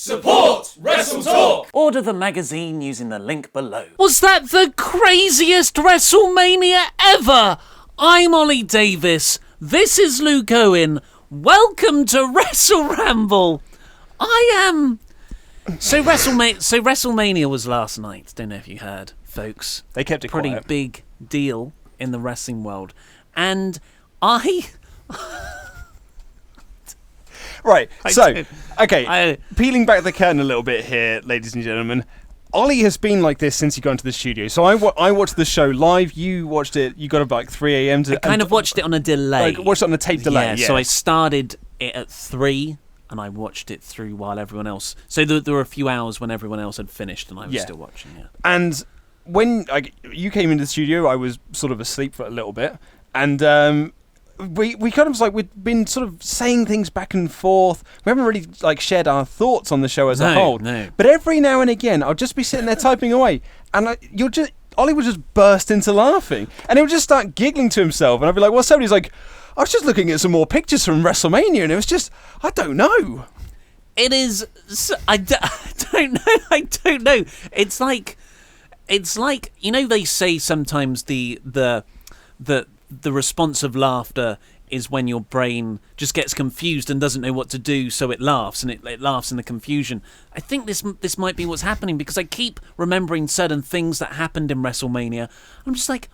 Support WrestleTalk! Order the magazine using the link below. Was that the craziest WrestleMania ever? I'm Ollie Davis. This is Luke Owen. Welcome to WrestleRamble. So WrestleMania was last night. Don't know if you heard, folks. They kept it pretty quiet. Big deal in the wrestling world, and I. Right, peeling back the curtain a little bit here, ladies and gentlemen. Ollie has been like this since he got into the studio. So I watched the show live. You watched it. You got about 3 a.m. I kind of watched it on a delay. Watched it on a tape delay. Yeah. So I started it at 3, and I watched it through while everyone else. So there were a few hours when everyone else had finished, and I was still watching it. And when you came into the studio, I was sort of asleep for a little bit, and we kind of was like we'd been sort of saying things back and forth. We haven't really shared our thoughts on the show as a whole. No. But every now and again, I'll just be sitting there typing away, and Ollie would just burst into laughing, and he would just start giggling to himself, and I'd be like, "Well, somebody's like, I was just looking at some more pictures from WrestleMania, and it was just, I don't know." It is. I don't know. It's like they say sometimes the response of laughter is when your brain just gets confused and doesn't know what to do, so it laughs, and it laughs in the confusion. I think this might be what's happening, because I keep remembering certain things that happened in WrestleMania. I'm just like,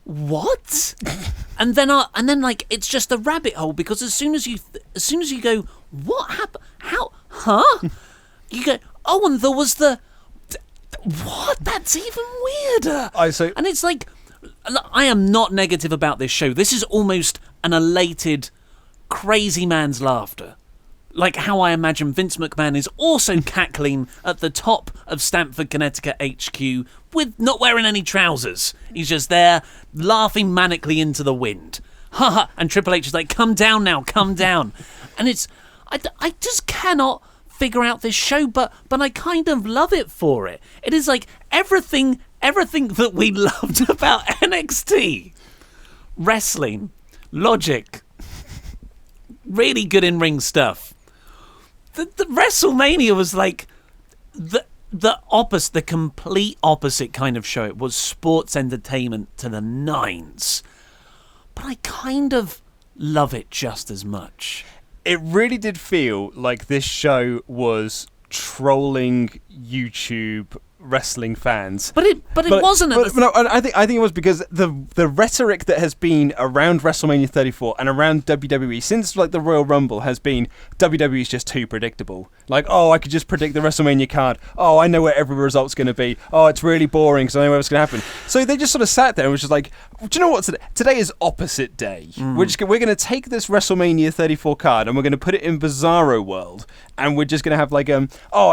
what? and then it's just a rabbit hole, because as soon as you go, what happened? How? Huh? You go, oh, and there was the what? That's even weirder. And it's like, I am not negative about this show. This is almost an elated, crazy man's laughter. Like how I imagine Vince McMahon is also cackling at the top of Stamford, Connecticut HQ with not wearing any trousers. He's just there laughing manically into the wind. Ha! And Triple H is like, come down now, come down. And it's, I just cannot figure out this show, but I kind of love it for it. It is like everything that we loved about NXT. Wrestling, logic, really good in-ring stuff. The WrestleMania was like the opposite, the complete opposite kind of show. It was sports entertainment to the nines. But I kind of love it just as much. It really did feel like this show was trolling YouTube wrestling fans, but it wasn't. I think it was because the rhetoric that has been around WrestleMania 34 and around WWE since the Royal Rumble has been WWE is just too predictable. Like, oh, I could just predict the WrestleMania card. Oh, I know where every result's going to be. Oh, it's really boring because I know what's going to happen. So they just sort of sat there and was just like, do you know what? Today is opposite day. We're going to take this WrestleMania 34 card and we're going to put it in Bizarro World, and we're just going to have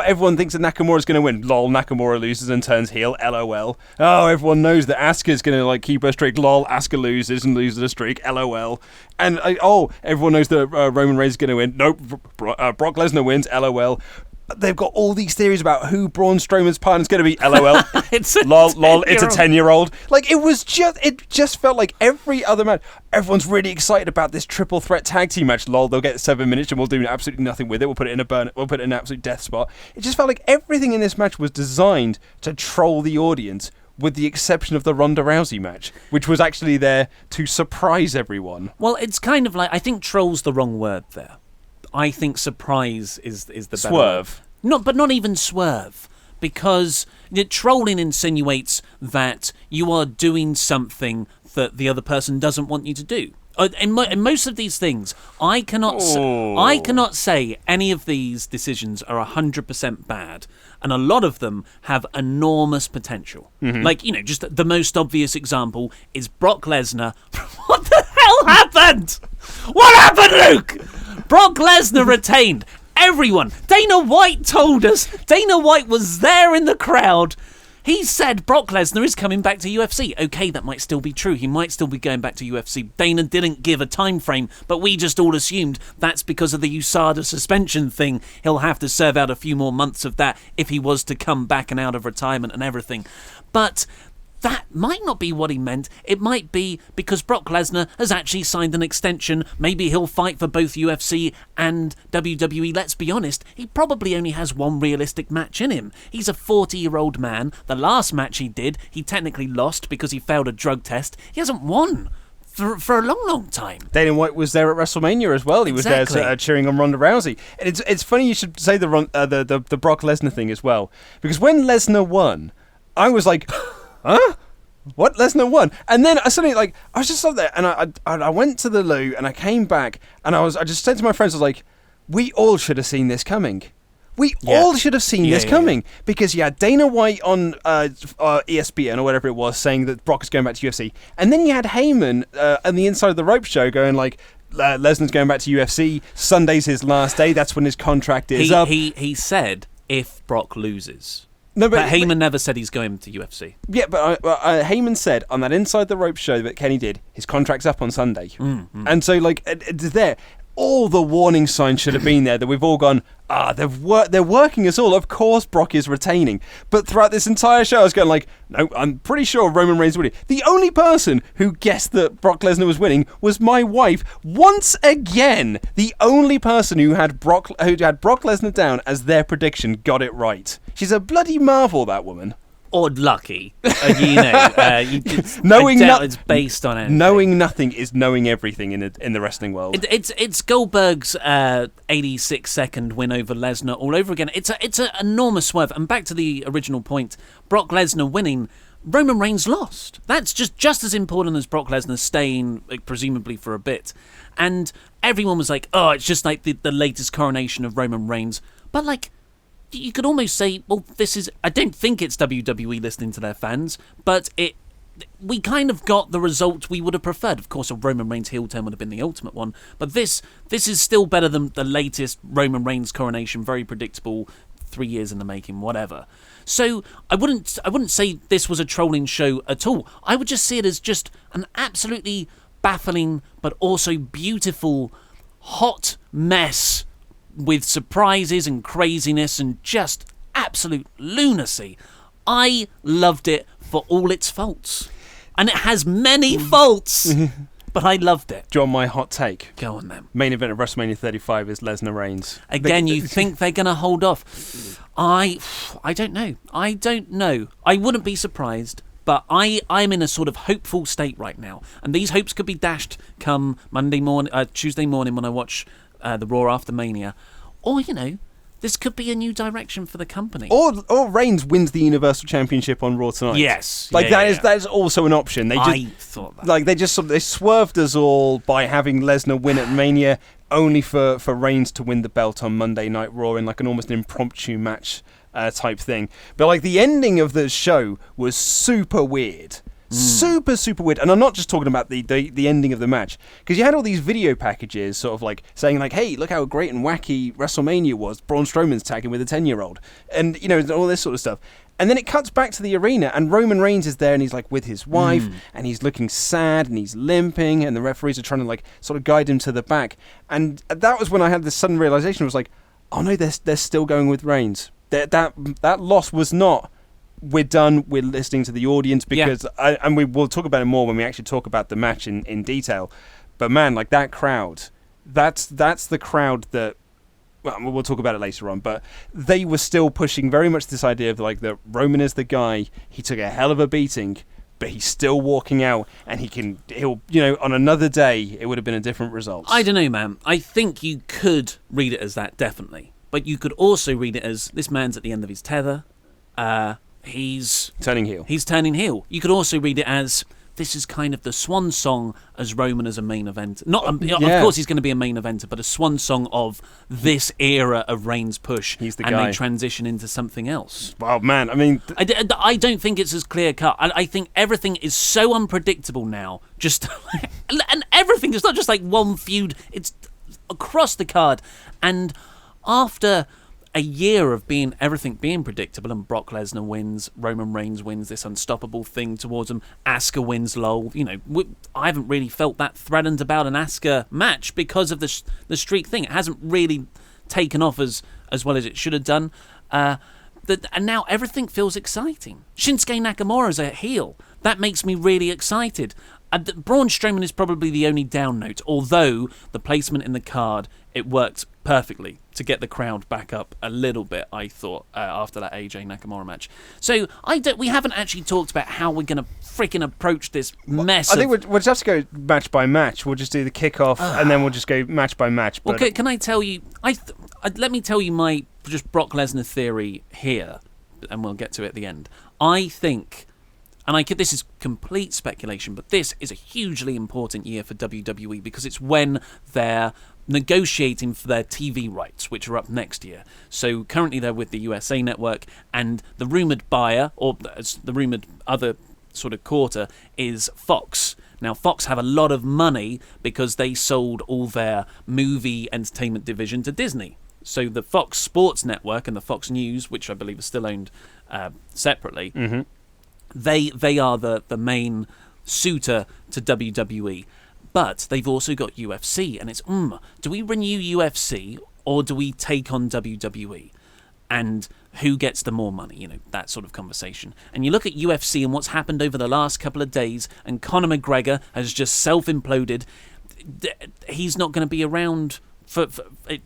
everyone thinks that Nakamura's going to win. Lol, Nakamura loses and turns heel. LOL. Oh, everyone knows that Asuka's going to keep her streak. Lol, Asuka loses and loses a streak. LOL. And everyone knows that Roman Reigns is going to win. Nope, Brock Lesnar wins. LOL. They've got all these theories about who Braun Strowman's partner's going to be. LOL. It's a 10-year-old. It just felt like every other match. Everyone's really excited about this triple threat tag team match. Lol, they'll get 7 minutes and we'll do absolutely nothing with it. We'll put it in a burn. We'll put it in an absolute death spot. It just felt like everything in this match was designed to troll the audience, with the exception of the Ronda Rousey match, which was actually there to surprise everyone. Well, it's kind of like, I think troll's the wrong word there. I think surprise is the better swerve. But not even swerve, because trolling insinuates that you are doing something that the other person doesn't want you to do. In most of these things, I cannot say any of these decisions are 100% bad, and a lot of them have enormous potential. Mm-hmm. Just the most obvious example is Brock Lesnar. What the hell happened? What happened, Luke? Brock Lesnar retained. Everyone. Dana White told us. Dana White was there in the crowd. He said Brock Lesnar is coming back to UFC. Okay, that might still be true. He might still be going back to UFC. Dana didn't give a time frame, but we just all assumed that's because of the USADA suspension thing. He'll have to serve out a few more months of that if he was to come back and out of retirement and everything. But that might not be what he meant. It might be because Brock Lesnar has actually signed an extension. Maybe he'll fight for both UFC and WWE. Let's be honest, he probably only has one realistic match in him. He's a 40-year-old man. The last match he did, he technically lost because he failed a drug test. He hasn't won for a long, long time. Dana White was there at WrestleMania as well. He was there cheering on Ronda Rousey. And it's funny you should say the Brock Lesnar thing as well, because when Lesnar won, I was like, huh? What? Lesnar won? And then I suddenly, like, I was just up there, and I went to the loo, and I came back, and I just said to my friends, I was like, we all should have seen this coming. We all should have seen this coming, because you had Dana White on ESPN or whatever it was saying that Brock is going back to UFC, and then you had Heyman on the Inside of the Rope show going like, Lesnar's going back to UFC, Sunday's his last day, that's when his contract is up. He said if Brock loses. No, but Heyman never said he's going to UFC. Yeah, but Heyman said on that Inside the Rope show that Kenny did, his contract's up on Sunday. And so, like, it's there. All the warning signs should have been there that we've all gone, they're working us all. Of course Brock is retaining. But throughout this entire show, I was going like, no, I'm pretty sure Roman Reigns is winning. The only person who guessed that Brock Lesnar was winning was my wife. Once again, the only person who had Brock Lesnar down as their prediction got it right. She's a bloody marvel, that woman. Or lucky, it's based on anything. Knowing nothing is knowing everything in the wrestling world. It's Goldberg's 86-second win over Lesnar all over again. It's an enormous swerve. And back to the original point, Brock Lesnar winning, Roman Reigns lost. That's just as important as Brock Lesnar staying, presumably for a bit. And everyone was like, oh, it's just like the latest coronation of Roman Reigns. But like, you could almost say, well, I don't think it's WWE listening to their fans, but we kind of got the result we would have preferred. Of course, a Roman Reigns heel turn would have been the ultimate one, but this is still better than the latest Roman Reigns coronation, very predictable, 3 years in the making, whatever. So I wouldn't say this was a trolling show at all. I would just see it as just an absolutely baffling, but also beautiful, hot mess with surprises and craziness and just absolute lunacy. I loved it for all its faults. And it has many faults, but I loved it. Do you want my hot take? Go on then. Main event of WrestleMania 35 is Lesnar Reigns. Again, you think they're going to hold off. I don't know. I wouldn't be surprised. But I'm in a sort of hopeful state right now. And these hopes could be dashed come Tuesday morning when I watch the Raw after Mania. Or, this could be a new direction for the company. Or Reigns wins the Universal Championship on Raw tonight. Yes. That is also an option. I thought that. Like, they swerved us all by having Lesnar win at Mania, only for Reigns to win the belt on Monday Night Raw in like an almost impromptu match type thing. But like the ending of the show was super weird. Super, super weird. And I'm not just talking about the ending of the match, because you had all these video packages sort of like saying like, hey, look how great and wacky WrestleMania was. Braun Strowman's tagging with a 10-year-old. And, all this sort of stuff. And then it cuts back to the arena, and Roman Reigns is there, and he's like with his wife, and he's looking sad, and he's limping, and the referees are trying to like sort of guide him to the back. And that was when I had this sudden realization. I was like, oh no, they're still going with Reigns. That loss was not, we're done, we're listening to the audience, because and we will talk about it more when we actually talk about the match in detail. But man, like that crowd, that's the crowd that, well, we'll talk about it later on, but they were still pushing very much this idea of like that Roman is the guy, he took a hell of a beating, but he's still walking out, and he'll on another day it would have been a different result. I don't know, man. I think you could read it as that, definitely. But you could also read it as this man's at the end of his tether. He's turning heel. You could also read it as this is kind of the swan song as Roman as a main event. Of course he's going to be a main eventer, but a swan song of this era of Reigns' push. He's the guy. And they transition into something else. Well, man, I mean... I don't think it's as clear-cut. I think everything is so unpredictable now. And everything is not just like one feud. It's across the card. And after a year of everything being predictable, and Brock Lesnar wins, Roman Reigns wins, this unstoppable thing towards him, Asuka wins, lol. I haven't really felt that threatened about an Asuka match because of the streak thing. It hasn't really taken off as well as it should have done. And now everything feels exciting. Shinsuke Nakamura is a heel. that makes me really excited. Braun Strowman is probably the only down note, although the placement in the card, it worked perfectly to get the crowd back up a little bit, I thought, after that AJ Nakamura match. So we haven't actually talked about how we're going to freaking approach this mess. I think we'll just have to go match by match. We'll just do the kickoff and then we'll just go match by match. Well, can I tell you? Let me tell you my just Brock Lesnar theory here, and we'll get to it at the end. I think. And this is complete speculation, but this is a hugely important year for WWE because it's when they're negotiating for their TV rights, which are up next year. So currently they're with the USA Network, and the rumoured buyer, or the rumoured other sort of quarter, is Fox. Now, Fox have a lot of money because they sold all their movie entertainment division to Disney. So the Fox Sports Network and the Fox News, which I believe are still owned separately, They are the main suitor to WWE, but they've also got UFC, and it's do we renew UFC or do we take on WWE, and who gets the more money? That sort of conversation. And you look at UFC and what's happened over the last couple of days, and Conor McGregor has just self-imploded. He's not going to be around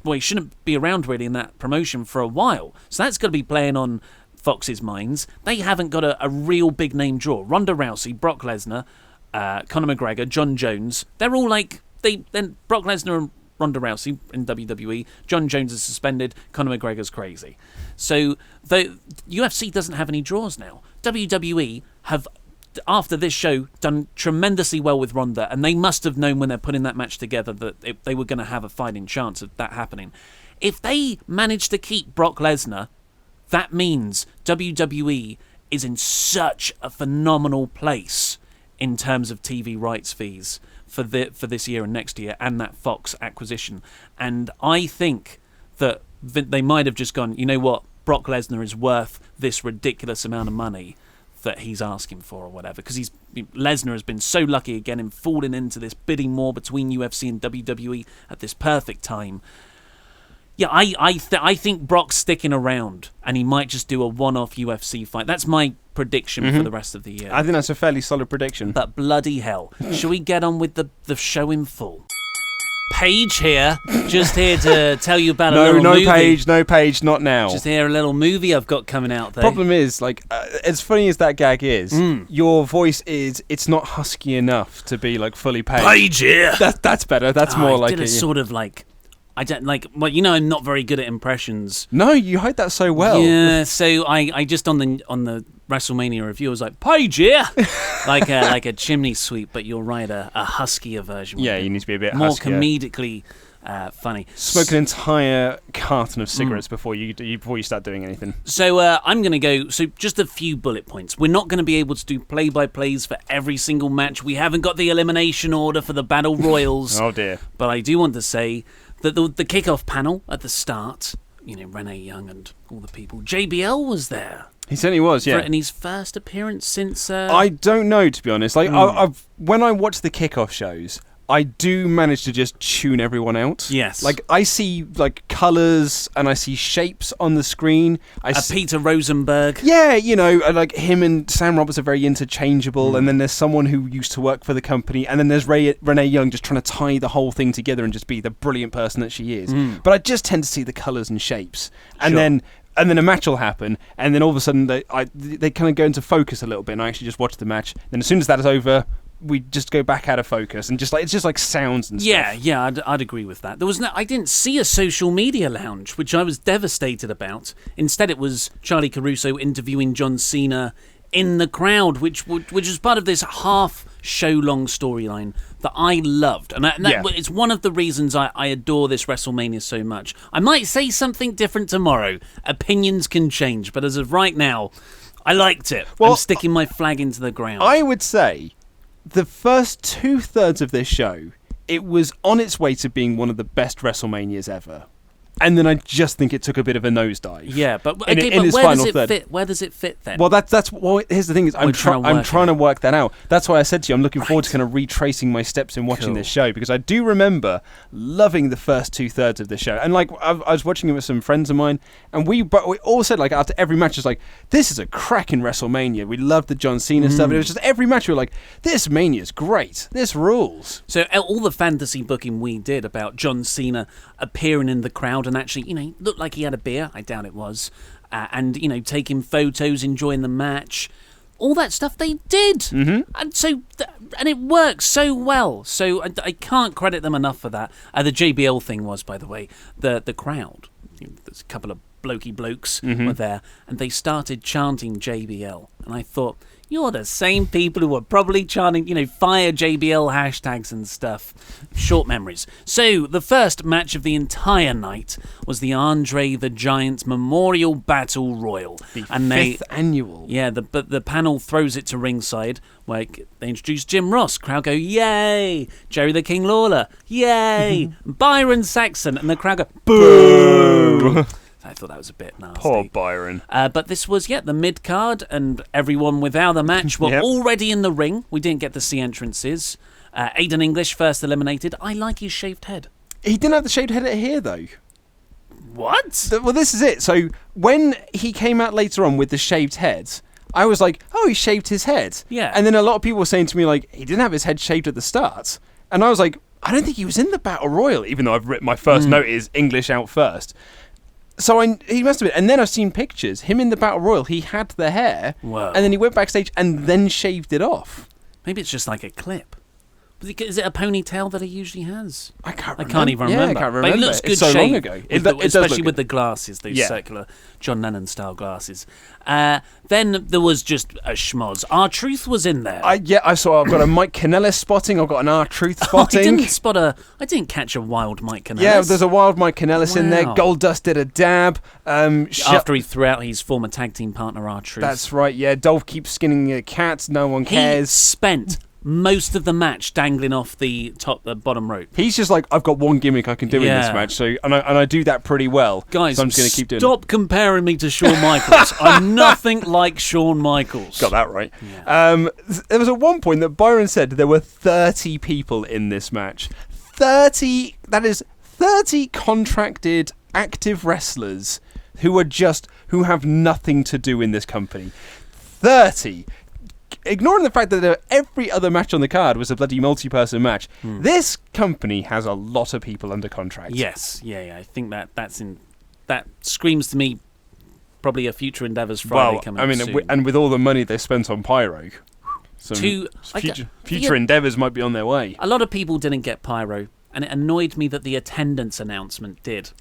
he shouldn't be around really in that promotion for a while. So that's going to be playing on Fox's minds. They haven't got a real big name draw. Ronda Rousey, Brock Lesnar, Conor McGregor, John Jones. They're all like then Brock Lesnar and Ronda Rousey in WWE. John Jones is suspended. Conor McGregor's crazy. So the UFC doesn't have any draws now. WWE have, after this show, done tremendously well with Ronda, and they must have known when they're putting that match together that they were going to have a fighting chance of that happening. If they manage to keep Brock Lesnar, that means WWE is in such a phenomenal place in terms of TV rights fees for this year and next year, and that Fox acquisition. And I think that they might have just gone, you know what, Brock Lesnar is worth this ridiculous amount of money that he's asking for or whatever, because Lesnar has been so lucky again in falling into this bidding war between UFC and WWE at this perfect time. Yeah, I think Brock's sticking around, and he might just do a one-off UFC fight. That's my prediction for the rest of the year. I think that's a fairly solid prediction. But bloody hell, shall we get on with the show in full? Paige here, just here to tell you about a little movie. No Paige, not now. Just here, a little movie I've got coming out there. Problem is, as funny as that gag is, your voice it's not husky enough to be fully Paige. Paige here. That's better. That's more like it. I did a sort of I don't I'm not very good at impressions. No, you hide that so well. Yeah, so I just on the WrestleMania review, I was like, Paige, yeah, like a chimney sweep. But you're right, a huskier version. Yeah, you need to be a bit more huskier. Comedically funny. Smoke an entire carton of cigarettes before you start doing anything. So I'm going to go. So just a few bullet points. We're not going to be able to do play-by-plays for every single match. We haven't got the elimination order for the Battle Royals. Oh dear. But I do want to say that the kickoff panel at the start, Renee Young and all the people. JBL was there. He certainly was, yeah. In his first appearance since... I don't know, to be honest. When I watch the kickoff shows, I do manage to just tune everyone out. Yes. I see colours and I see shapes on the screen. Peter Rosenberg. Yeah, him and Sam Roberts are very interchangeable, and then there's someone who used to work for the company, and then there's Renee Young just trying to tie the whole thing together and just be the brilliant person that she is. But I just tend to see the colours and shapes. And then a match will happen, and then all of a sudden they kind of go into focus a little bit, and I actually just watch the match. Then as soon as that is over, we just go back out of focus, and it's just like sounds and stuff. Yeah, I'd agree with that. I didn't see a social media lounge, which I was devastated about. Instead, it was Charlie Caruso interviewing John Cena in the crowd, which was part of this half-show-long storyline that I loved. And it's one of the reasons I adore this WrestleMania so much. I might say something different tomorrow. Opinions can change, but as of right now, I liked it. Well, I'm sticking my flag into the ground. I would say the first 2/3 of this show, it was on its way to being one of the best WrestleManias ever. And then I just think it took a bit of a nosedive. Yeah, but in his where final does it third. fit? Where does it fit then? Well, here's the thing is I'm trying to work that out. That's why I said to you I'm looking forward to kind of retracing my steps in watching this show, because I do remember loving the first 2/3 of the show. And like I was watching it with some friends of mine, and we all said, like, after every match, it's like, this is a cracking WrestleMania. We loved the John Cena stuff. And it was just every match we were like, this Mania's great. This rules. So all the fantasy booking we did about John Cena appearing in the crowd and actually, he looked like he had a beer. I doubt it was. And, taking photos, enjoying the match. All that stuff they did. Mm-hmm. And so, and it works so well. So I can't credit them enough for that. The JBL thing was, by the way, the crowd. There's a couple of blokes were there, and they started chanting JBL. And I thought, you're the same people who were probably chanting, fire JBL hashtags and stuff. Short memories. So, the first match of the entire night was the Andre the Giant Memorial Battle Royal. The fifth annual. Yeah, the panel throws it to ringside, where they introduce Jim Ross. Crowd go, yay! Jerry the King Lawler, yay! Byron Saxon, and the crowd go, boo! I thought that was a bit nasty. Poor Byron. But this was, the mid-card, and everyone without the match were already in the ring. We didn't get to see entrances. Aiden English first eliminated. I like his shaved head. He didn't have the shaved head here, though. What? Well, this is it. So when he came out later on with the shaved head, I was like, oh, he shaved his head. Yeah. And then a lot of people were saying to me, like, he didn't have his head shaved at the start. And I was like, I don't think he was in the Battle Royal, even though I've written my first note is English out first. So he must have been. And then I've seen pictures. Him in the Battle Royal, he had the hair. Whoa. And then he went backstage and then shaved it off. Maybe it's just like a clip. Is it a ponytail that he usually has? I can't even remember. Yeah, I can't remember. But it looks good it's so shaved, long ago. especially with the glasses, those circular John Lennon-style glasses. Then there was just a schmoz. R-Truth was in there. I saw. I've got a Mike Kanellis spotting. I've got an R-Truth spotting. I didn't catch a wild Mike Kanellis. Yeah, there's a wild Mike Kanellis in there. Goldust did a dab. After he threw out his former tag team partner, R-Truth. That's right, yeah. Dolph keeps skinning the cats. No one cares. He spent most of the match dangling off the bottom rope. He's just like, I've got one gimmick I can do in this match, so and I do that pretty well. Guys, so I'm just going to keep doing stop comparing me to Shawn Michaels. I'm nothing like Shawn Michaels. Got that right. Yeah. There was at one point that Byron said there were 30 people in this match. 30, that is 30 contracted active wrestlers who have nothing to do in this company. 30. Ignoring the fact that every other match on the card was a bloody multi-person match, this company has a lot of people under contract. Yes, yeah. I think that screams to me probably a Future Endeavours Friday coming soon. And with all the money they spent on Pyro, future Endeavours might be on their way. A lot of people didn't get Pyro, and it annoyed me that the attendance announcement did.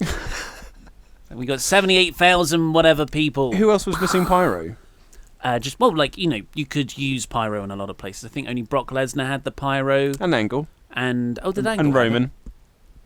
We got 78,000 whatever people. Who else was missing Pyro? You could use Pyro in a lot of places. I think only Brock Lesnar had the Pyro. And Angle. And, did Angle? And Roman.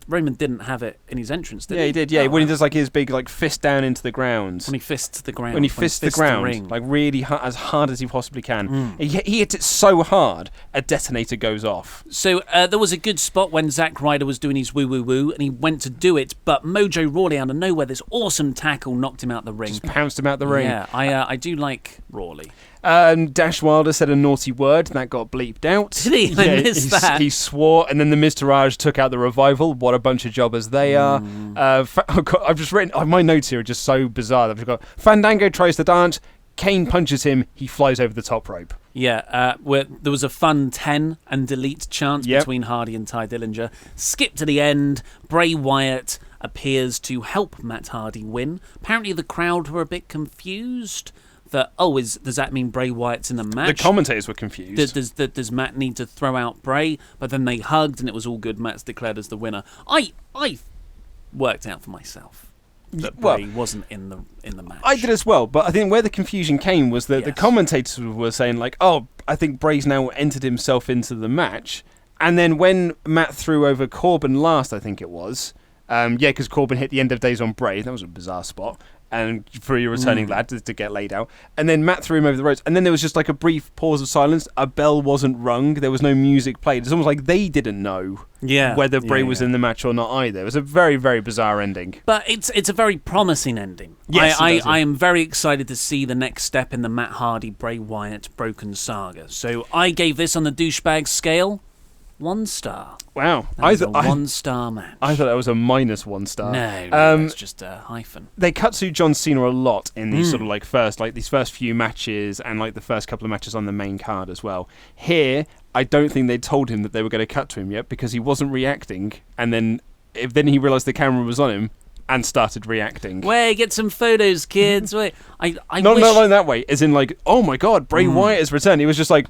Roman didn't have it in his entrance, did he? Yeah, he did, when he does like his big fist down into the ground. When he fists the ground. When he fists the ground, like really as hard as he possibly can. He hits it so hard, a detonator goes off. So there was a good spot when Zack Ryder was doing his woo-woo-woo, and he went to do it, but Mojo Rawley out of nowhere, this awesome tackle knocked him out the ring. Just pounced him out the ring. Yeah, I do like Rawley. Dash Wilder said a naughty word, and that got bleeped out. Did he? I missed that. He swore, and then the Miz Taraj took out the Revival. What a bunch of jobbers they are. I've just written, my notes here are just so bizarre. I've got Fandango tries to dance, Kane punches him, he flies over the top rope. Yeah, there was a fun 10 and delete chance between Hardy and Ty Dillinger. Skip to the end, Bray Wyatt appears to help Matt Hardy win. Apparently the crowd were a bit confused. Does that mean Bray Wyatt's in the match? The commentators were confused. Does Matt need to throw out Bray? But then they hugged and it was all good. Matt's declared as the winner. I worked out for myself that Bray wasn't in the match. I did as well, but I think where the confusion came was that the commentators were saying like, oh, I think Bray's now entered himself into the match. And then when Matt threw over Corbin last, I think it was, because Corbin hit the end of days on Bray. That was a bizarre spot. and for your returning lad to get laid out. And then Matt threw him over the ropes. And then there was just like a brief pause of silence. A bell wasn't rung. There was no music played. It's almost like they didn't know whether Bray was in the match or not either. It was a very, very bizarre ending. But it's a very promising ending. Yes, I am very excited to see the next step in the Matt Hardy, Bray Wyatt broken saga. So I gave this on the douchebag scale 1 star. Wow. That was a 1-star match. I thought that was a -1 star. No, it's just a hyphen. They cut to John Cena a lot in these sort of like these first few matches and like the first couple of matches on the main card as well. Here, I don't think they told him that they were going to cut to him yet because he wasn't reacting, and then he realised the camera was on him and started reacting. Wait, get some photos, kids. Wait, I not wish... like that way, as in like, oh my god, Bray Wyatt has returned. He was just like,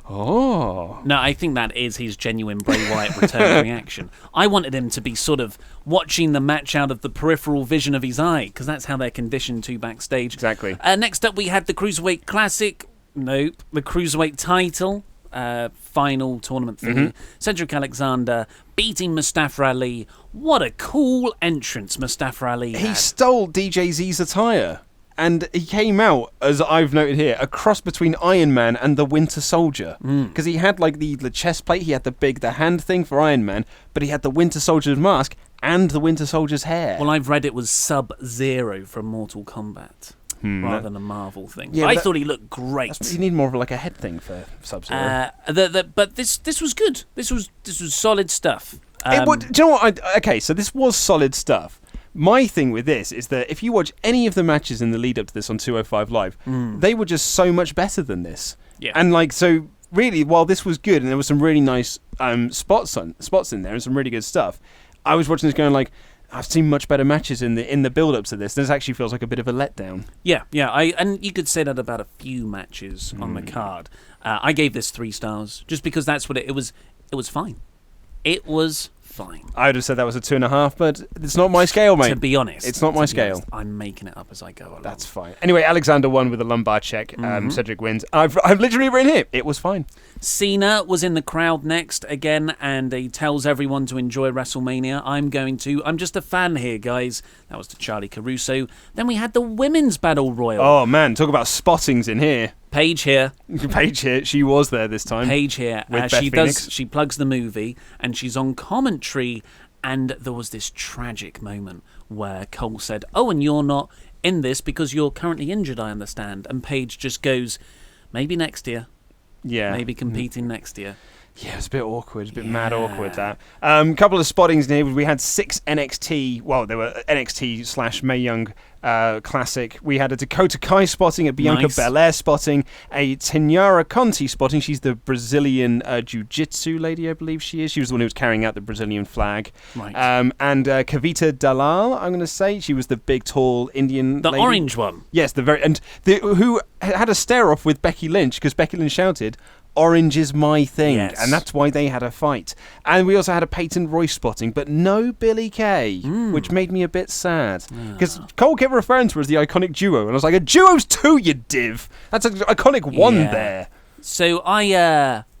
oh. No, I think that is his genuine Bray Wyatt return reaction. I wanted him to be sort of watching the match out of the peripheral vision of his eye, because that's how they're conditioned to backstage. Exactly. Next up, we had the Cruiserweight Classic. Nope. The Cruiserweight title. Final tournament thing. Cedric Alexander beating Mustafa Ali. What a cool entrance Mustafa Ali had. He stole DJZ's attire. And he came out, as I've noted here, a cross between Iron Man and the Winter Soldier. Because he had like the chest plate, he had the hand thing for Iron Man, but he had the Winter Soldier's mask and the Winter Soldier's hair. Well, I've read it was Sub-Zero from Mortal Kombat. Rather than a Marvel thing. Yeah, I thought he looked great. You need more of like a head thing for Sub-Zero. But this was good. This was solid stuff. Do you know what? Okay, so this was solid stuff. My thing with this is that if you watch any of the matches in the lead up to this on 205 Live, they were just so much better than this. Yeah. And like, so really, while this was good and there was some really nice spots in there and some really good stuff, I was watching this going like, I've seen much better matches in the build up to this. This actually feels like a bit of a letdown. Yeah. And you could say that about a few matches on the card. I gave this 3 stars just because that's what it was. It was fine. It was fine. I would have said that was a 2.5, but it's not my scale, mate. To be honest. It's not my scale. I'm making it up as I go along. That's fine. Anyway, Alexander won with a lumbar check. Cedric wins. I've literally written here. It was fine. Cena was in the crowd next again, and he tells everyone to enjoy WrestleMania. I'm just a fan here, guys. That was to Charlie Caruso. Then we had the Women's Battle Royal. Oh, man. Talk about spottings in here. Paige here. She was there this time. Paige here. She plugs the movie, and she's on commentary, and there was this tragic moment where Cole said, "Oh, and you're not in this because you're currently injured, I understand." And Paige just goes, "Maybe next year." Yeah. Maybe competing next year. Yeah, it was a bit awkward. It's a bit mad awkward, that. Couple of spottings in here. We had 6 NXT... Well, they were NXT / Mae Young Classic. We had a Dakota Kai spotting, a Bianca Belair spotting, a Tainara Conti spotting. She's the Brazilian jiu-jitsu lady, I believe she is. She was the one who was carrying out the Brazilian flag. Right. And Kavita Dalal, I'm going to say. She was the big, tall Indian The lady. orange one. Yes, who had a stare-off with Becky Lynch, because Becky Lynch shouted... Orange is my thing, and that's why they had a fight. And we also had a Peyton Royce spotting, but no Billy Kay, which made me a bit sad. Because Cole kept referring to her as the iconic duo, and I was like, a duo's 2, you div! That's an iconic 1 there. So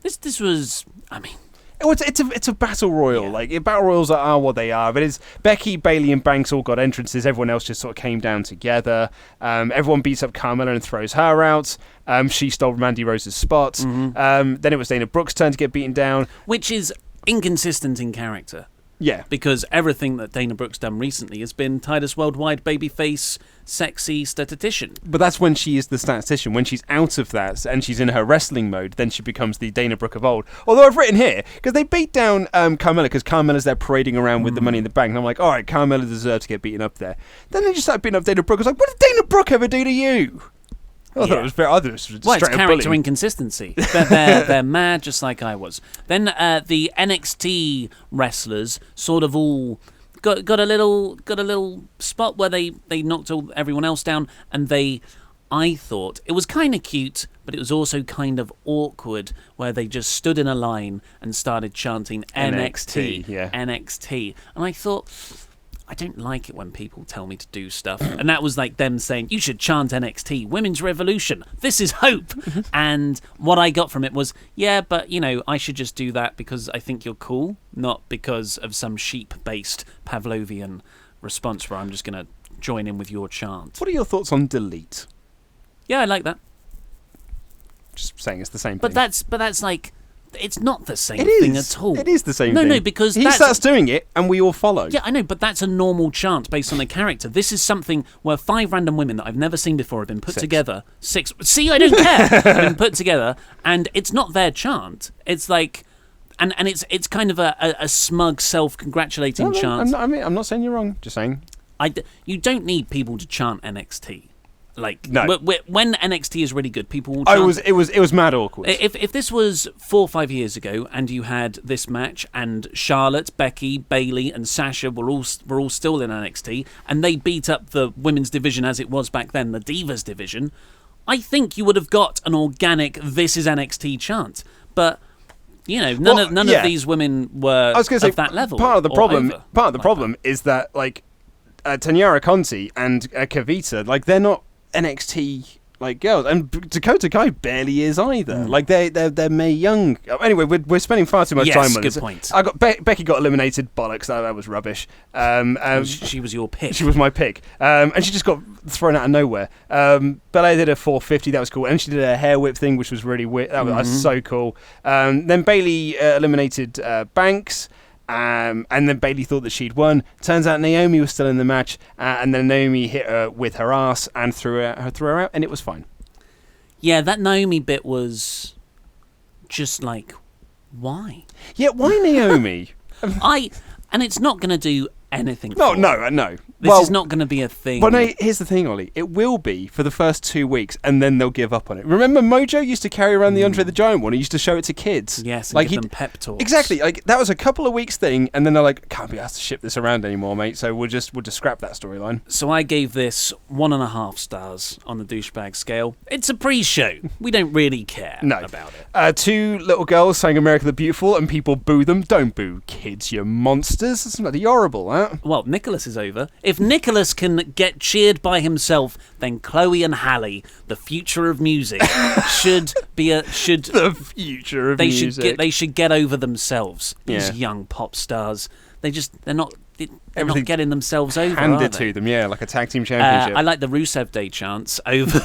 this was, I mean... It's a battle royal. Like battle royals are what they are. But it's Becky, Bayley, and Banks all got entrances. Everyone else just sort of came down together. Everyone beats up Carmella and throws her out. She stole Mandy Rose's spot. Then it was Dana Brooke's turn to get beaten down, which is inconsistent in character. Yeah, because everything that Dana Brooke's done recently has been Titus Worldwide babyface, sexy statistician. But that's when she is the statistician. When she's out of that and she's in her wrestling mode, then she becomes the Dana Brooke of old. Although I've written here, because they beat down Carmella, because Carmella's there parading around with the Money in the Bank, and I'm like, all right, Carmella deserves to get beaten up there. Then they just started beating up Dana Brooke. I was like, what did Dana Brooke ever do to you? I thought it was very others. Well, it's character inconsistency. They're mad, just like I was. Then the NXT wrestlers sort of all got a little spot where they knocked everyone else down, and I thought it was kind of cute, but it was also kind of awkward, where they just stood in a line and started chanting NXT, NXT, and I thought, I don't like it when people tell me to do stuff. And that was like them saying, you should chant NXT, Women's Revolution, this is hope. And what I got from it was, yeah, but, I should just do that because I think you're cool, not because of some sheep-based Pavlovian response where I'm just going to join in with your chant. What are your thoughts on delete? Yeah, I like that. Just saying it's the same But thing. that's like, it's not the same It thing is. at all. It is the same thing. No, because he starts doing it and we all follow. Yeah, I know, but that's a normal chant based on the character. This is something where 5 random women that I've never seen before have been put 6. together. 6. See, I don't care. Have been put together, and it's not their chant. It's like, and it's kind of a smug, self-congratulating chant. I'm not saying you're wrong. Just saying. You don't need people to chant NXT. Like, no. When NXT is really good, people will chant. It was mad awkward. If this was 4 or 5 years ago, and you had this match, and Charlotte, Becky, Bayley, and Sasha were all still in NXT, and they beat up the women's division as it was back then, the Divas division, I think you would have got an organic "This is NXT" chant. But none of these women were of that level. Part of the problem is that like Tanyara Conti and Kavita, like they're not NXT like girls, and Dakota Kai barely is either. Like they're Mae Young. Anyway, we're spending far too much time on good this. Point. Becky got eliminated. Bollocks. That was rubbish. She was your pick. She was my pick, and she just got thrown out of nowhere. But I did a 450. That was cool, and she did a hair whip thing, which was really weird. That was so cool. Then Bayley eliminated Banks. And then Bayley thought that she'd won. Turns out Naomi was still in the match, and then Naomi hit her with her ass and threw her out, and it was fine. Yeah, that Naomi bit was just like, why? Yeah, why Naomi? And it's not going to do anything. No. This is not going to be a thing. But no, here's the thing, Ollie. It will be for the first 2 weeks, and then they'll give up on it. Remember, Mojo used to carry around the Andre the Giant one. He used to show it to kids. Yes, and give them pep talks. Exactly. Like that was a couple of weeks thing, and then they're like, "Can't be asked to ship this around anymore, mate." So we'll just scrap that storyline. So I gave this 1.5 stars on the douchebag scale. It's a pre-show. We don't really care about it. 2 little girls sang "America the Beautiful," and people boo them. Don't boo kids, you monsters. That's bloody horrible, huh? Well, Nicholas is over. If Nicholas can get cheered by himself, then Chloe and Halle, the future of music, should the future of music. They should get over themselves. These young pop stars. They're not getting themselves over. Handed to them, like a tag team championship. I like the Rusev Day chants over.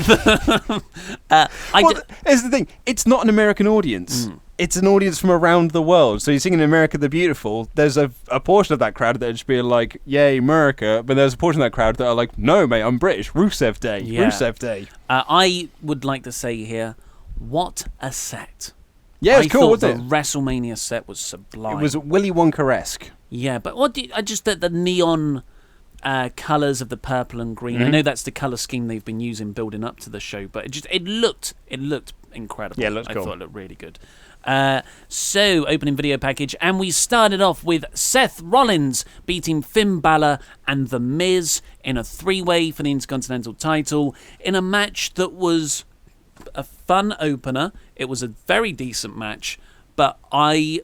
Here's the thing: it's not an American audience. It's an audience from around the world. So you're singing "America the Beautiful." There's a portion of that crowd that would just be like, "Yay, America!" But there's a portion of that crowd that are like, "No, mate, I'm British. Rusev Day. Rusev Day." I would like to say here, what a set! Yeah, it's cool, wasn't it? The WrestleMania set was sublime. It was Willy Wonka-esque. Yeah, but the neon colours of the purple and green. I know that's the colour scheme they've been using building up to the show, but it looked incredible. Yeah, it looked cool. I thought it looked really good. So, opening video package, and we started off with Seth Rollins beating Finn Balor and The Miz in a 3-way for the Intercontinental title in a match that was a fun opener. It was a very decent match, but I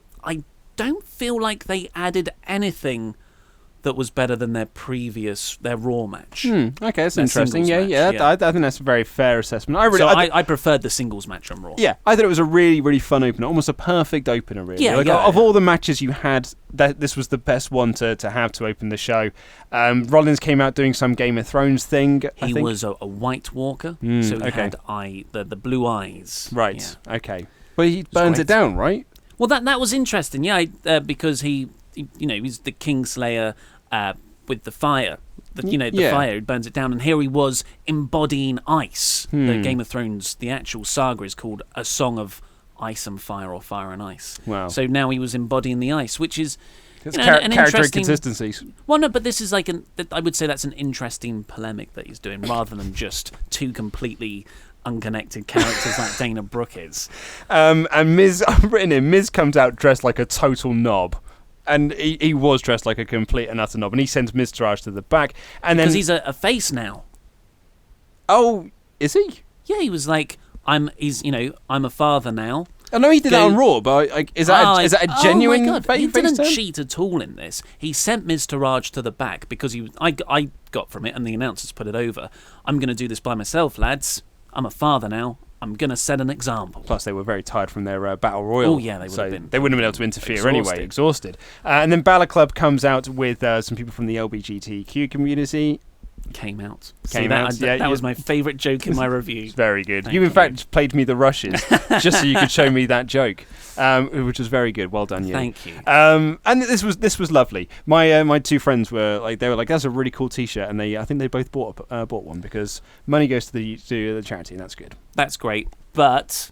don't feel like they added anything that was better than their Raw match. Okay, that's interesting. I think that's a very fair assessment. I preferred the singles match on Raw. Yeah, I thought it was a really, really fun opener, almost a perfect opener, really. Of all the matches you had, this was the best one to have to open the show. Rollins came out doing some Game of Thrones thing. He was a White Walker, so he had the blue eyes. Right. Yeah. Okay. But he burns it down, right? Well, that was interesting. Yeah, because he's the Kingslayer. With the fire, fire, he burns it down, and here he was embodying ice. The Game of Thrones, the actual saga is called A Song of Ice and Fire, or Fire and Ice. Wow. So now he was embodying the ice, which is an character inconsistencies. Well, no, but this is like I would say that's an interesting polemic that he's doing, rather than just 2 completely unconnected characters like Dana Brooke is. And Miz, I've written in, Miz comes out dressed like a total knob. And he was dressed like a complete and utter knob, and he sends Miztourage to the back, and because then he's a face now. Oh, is he? Yeah, he was like, I'm a father now. I know he did that on Raw, but is that a genuine oh my God. He didn't turn? cheat at all in this. He sent Miztourage to the back because I got from it, and the announcers put it over. I'm going to do this by myself, lads. I'm a father now. I'm going to set an example. Plus, they were very tired from their Battle Royal. Oh, yeah, they would have been. They wouldn't have been able to interfere anyway, exhausted. And then Balor Club comes out with some people from the LGBTQ community. came out. That was my favourite joke in my review. It's very good. Thank You in fact played me the rushes just so you could show me that joke, which was very good. Well done, you. Thank you. And this was lovely. My two friends were like, that's a really cool T-shirt, and I think they both bought one because money goes to the charity, and that's good. That's great, but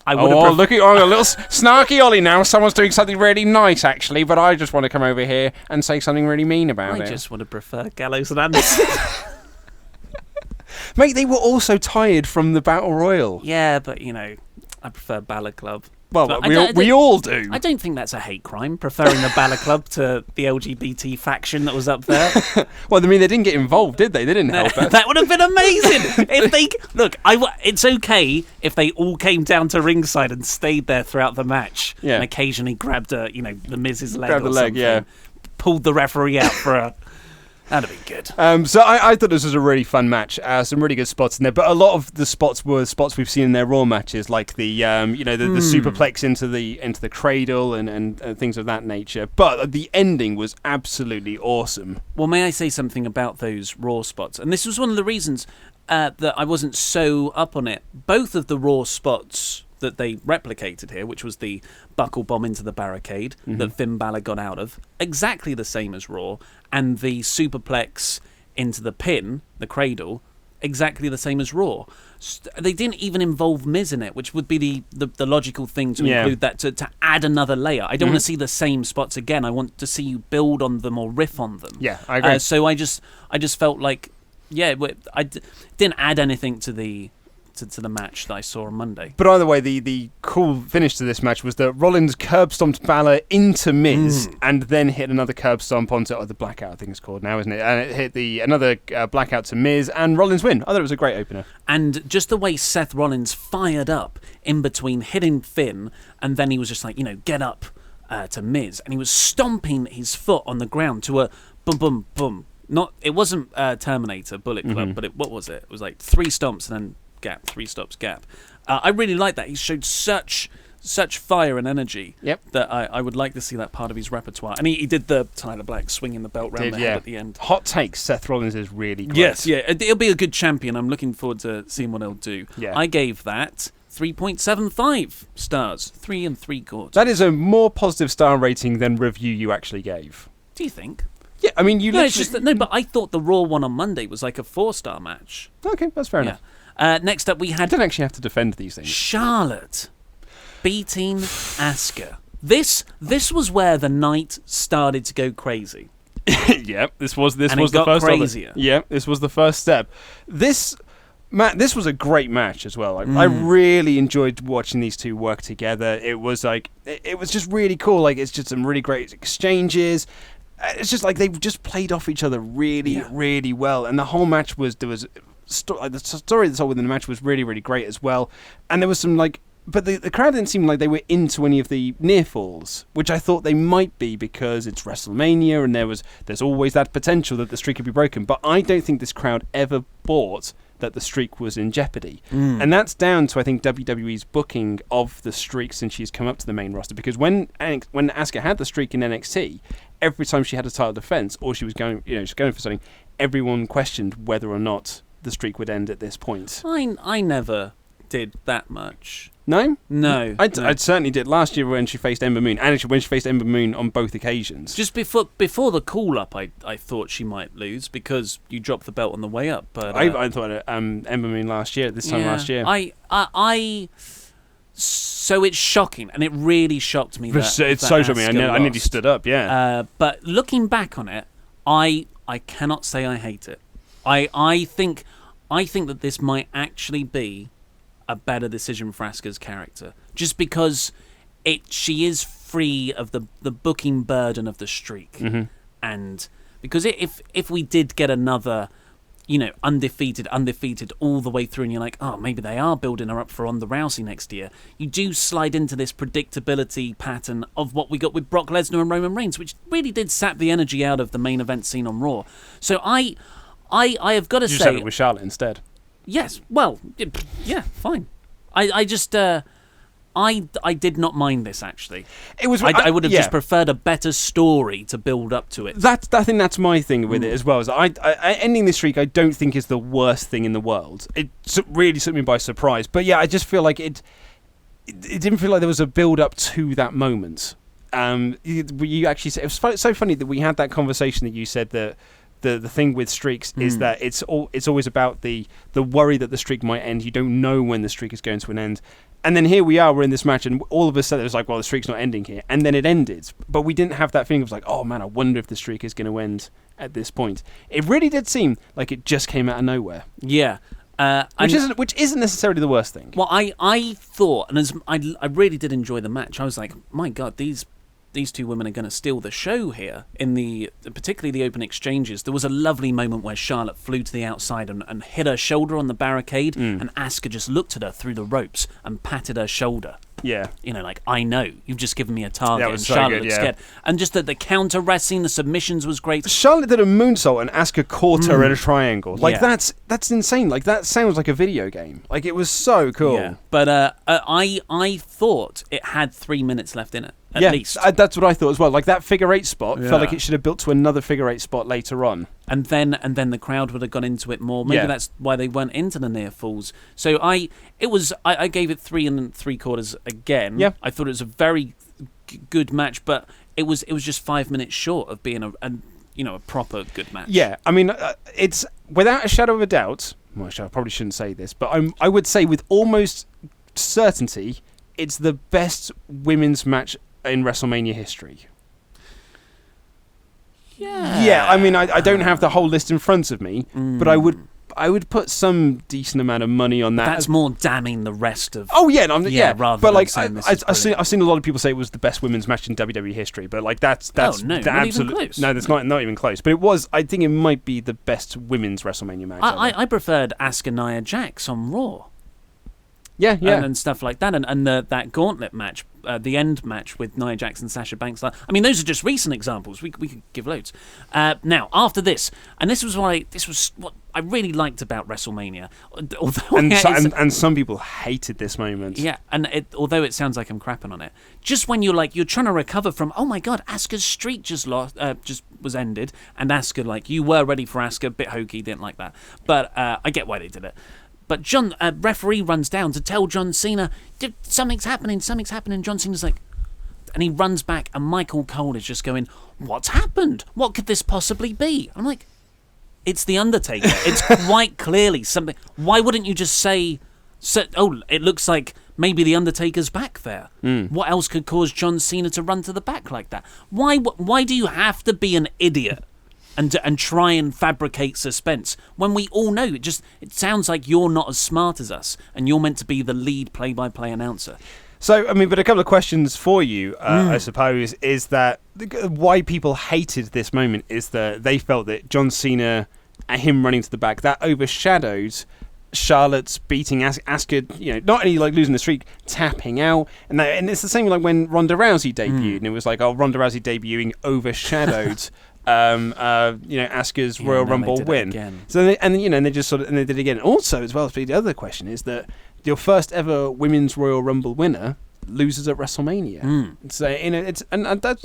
I would have. Look at a little snarky Ollie now. Someone's doing something really nice, actually, but I just want to come over here and say something really mean about it. I just would have preferred Gallows and Anderson. Mate, they were also tired from the Battle Royal. Yeah, but I prefer Balor Club. Well, But we all do. I don't think that's a hate crime, preferring the Balor Club to the LGBT faction that was up there. Well, I mean, they didn't get involved, did they? They didn't help us. That would have been amazing. If they it's okay if they all came down to ringside and stayed there throughout the match, and occasionally grabbed the Miz's leg, Grabbed the leg, something, pulled the referee out for a. That'd be good. So I thought this was a really fun match. Some really good spots in there, but a lot of the spots were spots we've seen in their Raw matches, like the the superplex into the cradle and things of that nature. But the ending was absolutely awesome. Well, may I say something about those Raw spots? And this was one of the reasons that I wasn't so up on it. Both of the Raw spots that they replicated here, which was the buckle bomb into the barricade that Finn Balor got out of, exactly the same as Raw, and the superplex into the pin, the cradle, exactly the same as Raw. They didn't even involve Miz in it, which would be the logical thing to include that, to add another layer. I don't want to see the same spots again. I want to see you build on them or riff on them. Yeah, I agree. So I just felt like, I didn't add anything to the match that I saw on Monday. But either way, the cool finish to this match was that Rollins curb stomped Balor into Miz and then hit another curb stomp onto the blackout, I think it's called now, isn't it? And it hit another blackout to Miz, and Rollins win. I thought it was a great opener. And just the way Seth Rollins fired up in between hitting Finn, and then he was just like, get up to Miz, and he was stomping his foot on the ground to a boom, boom, boom. It wasn't Terminator, Bullet Club, but what was it? It was like 3 stomps and then gap, 3 stops gap. I really like that. He showed such fire and energy that I would like to see that part of his repertoire. And he did the Tyler Black swinging the belt round the head at the end. Hot takes, Seth Rollins is really great. Yes, it'll be a good champion. I'm looking forward to seeing what he'll do. Yeah. I gave that 3.75 stars, 3 3/4. That is a more positive star rating than review you actually gave. Do you think? Yeah, I mean, it's just that, but I thought the Raw one on Monday was like a 4-star match. Okay, that's fair enough. Next up, we had... I don't actually have to defend these things. Charlotte beating Asuka. This was where the night started to go crazy. Yeah, this was the first crazier. Yeah, this was the first step. This was a great match as well. I really enjoyed watching these two work together. It was just really cool. Like, it's just some really great exchanges. It's just like they just played off each other really, really well. And the whole match the story that's all within the match was really, really great as well. And there was some but the crowd didn't seem like they were into any of the near falls, which I thought they might be because it's WrestleMania and there's always that potential that the streak could be broken. But I don't think this crowd ever bought that the streak was in jeopardy. And that's down to, I think, WWE's booking of the streak since she's come up to the main roster. Because when Asuka had the streak in NXT, every time she had a title defense or she was going for something, everyone questioned whether or not the streak would end at this point. I never did that much. No? No. I certainly did last year when she faced Ember Moon, and actually when she faced Ember Moon on both occasions. Just before the call-up, I thought she might lose because you dropped the belt on the way up. But I thought Ember Moon last year. So it's shocking, and it really shocked me. It's so shocking. I nearly stood up. Yeah. But looking back on it, I cannot say I hate it. I think that this might actually be a better decision for Asuka's character, just because she is free of the booking burden of the streak, and because if we did get another, undefeated all the way through, and you're like, oh, maybe they are building her up for Ronda Rousey next year, you do slide into this predictability pattern of what we got with Brock Lesnar and Roman Reigns, which really did sap the energy out of the main event scene on Raw. So I have got to say... You said it with Charlotte instead. Yes, well, yeah, fine. I I did not mind this actually. It was. I would have just preferred a better story to build up to it. I think that's my thing with it as well. Is I ending this streak, I don't think is the worst thing in the world. It really took me by surprise. But yeah, I just feel like it didn't feel like there was a build up to that moment. You actually said, it was so funny that we had that conversation that you said that the thing with streaks is that it's always about the worry that the streak might end. You don't know when the streak is going to an end. And then here we are, we're in this match, and all of a sudden it was like, well, the streak's not ending here. And then it ended. But we didn't have that feeling of like, oh man, I wonder if the streak is going to end at this point. It really did seem like it just came out of nowhere. Yeah. Which isn't necessarily the worst thing. Well, I thought, and I really did enjoy the match. I was like, my God, these two women are going to steal the show here. Particularly the open exchanges, there was a lovely moment where Charlotte flew to the outside and hit her shoulder on the barricade, and Asuka just looked at her through the ropes and patted her shoulder. Yeah. Like, I know, you've just given me a target, and so Charlotte good, looked scared. And just the counter wrestling, the submissions was great. Charlotte did a moonsault and Asuka caught her in a triangle. Like, Yeah. that's insane. Like, that sounds like a video game. Like, it was so cool. Yeah. But I thought it had 3 minutes left in it, at least. That's what I thought as well. Like, that figure eight spot Yeah. felt like it should have built to another figure eight spot later on. And then the crowd would have gone into it more. Maybe that's why they went into the near falls. So I gave it 3 3/4 again. Yeah. I thought it was a very good match, but it was just 5 minutes short of being a proper good match. Yeah, I mean, it's without a shadow of a doubt. Well, I probably shouldn't say this, but I would say with almost certainty, it's the best women's match in WrestleMania history. Yeah. Yeah, I mean, I don't have the whole list in front of me, but I would put some decent amount of money on that. That's more damning the rest of. Oh yeah, rather but than like saying this is I've seen a lot of people say it was the best women's match in WWE history, but like that's no, the not absolute even close. no, that's not even close. But it was. I think it might be the best women's WrestleMania match. I preferred Asuka Nia Jax on Raw. Yeah. And stuff like that, and that gauntlet match, the end match with Nia Jax and Sasha Banks. I mean, those are just recent examples. We could give loads. Now, after this, and this was what I really liked about WrestleMania. Although and some people hated this moment. Yeah, and although it sounds like I'm crapping on it, just when you're trying to recover from, oh my God, Asuka's streak just was ended, and Asuka, you were ready for Asuka, bit hokey, didn't like that, but I get why they did it. But referee runs down to tell John Cena, something's happening. John Cena's like, and he runs back, and Michael Cole is just going, what's happened? What could this possibly be? I'm like, it's the Undertaker. It's quite clearly something. Why wouldn't you just say, it looks like maybe the Undertaker's back there. What else could cause John Cena to run to the back like that? Why do you have to be an idiot and try and fabricate suspense when we all know it sounds like you're not as smart as us and you're meant to be the lead play-by-play announcer? So, I mean, but a couple of questions for you, I suppose, is that why people hated this moment is that they felt that John Cena and him running to the back, that overshadowed Charlotte's beating Asuka, not only losing the streak, tapping out, and it's the same like when Ronda Rousey debuted, and it was like, Ronda Rousey debuting overshadowed Asuka's Royal Rumble win. So they just they did it again. Also, as well, the other question is that your first ever women's Royal Rumble winner loses at WrestleMania. So it's that's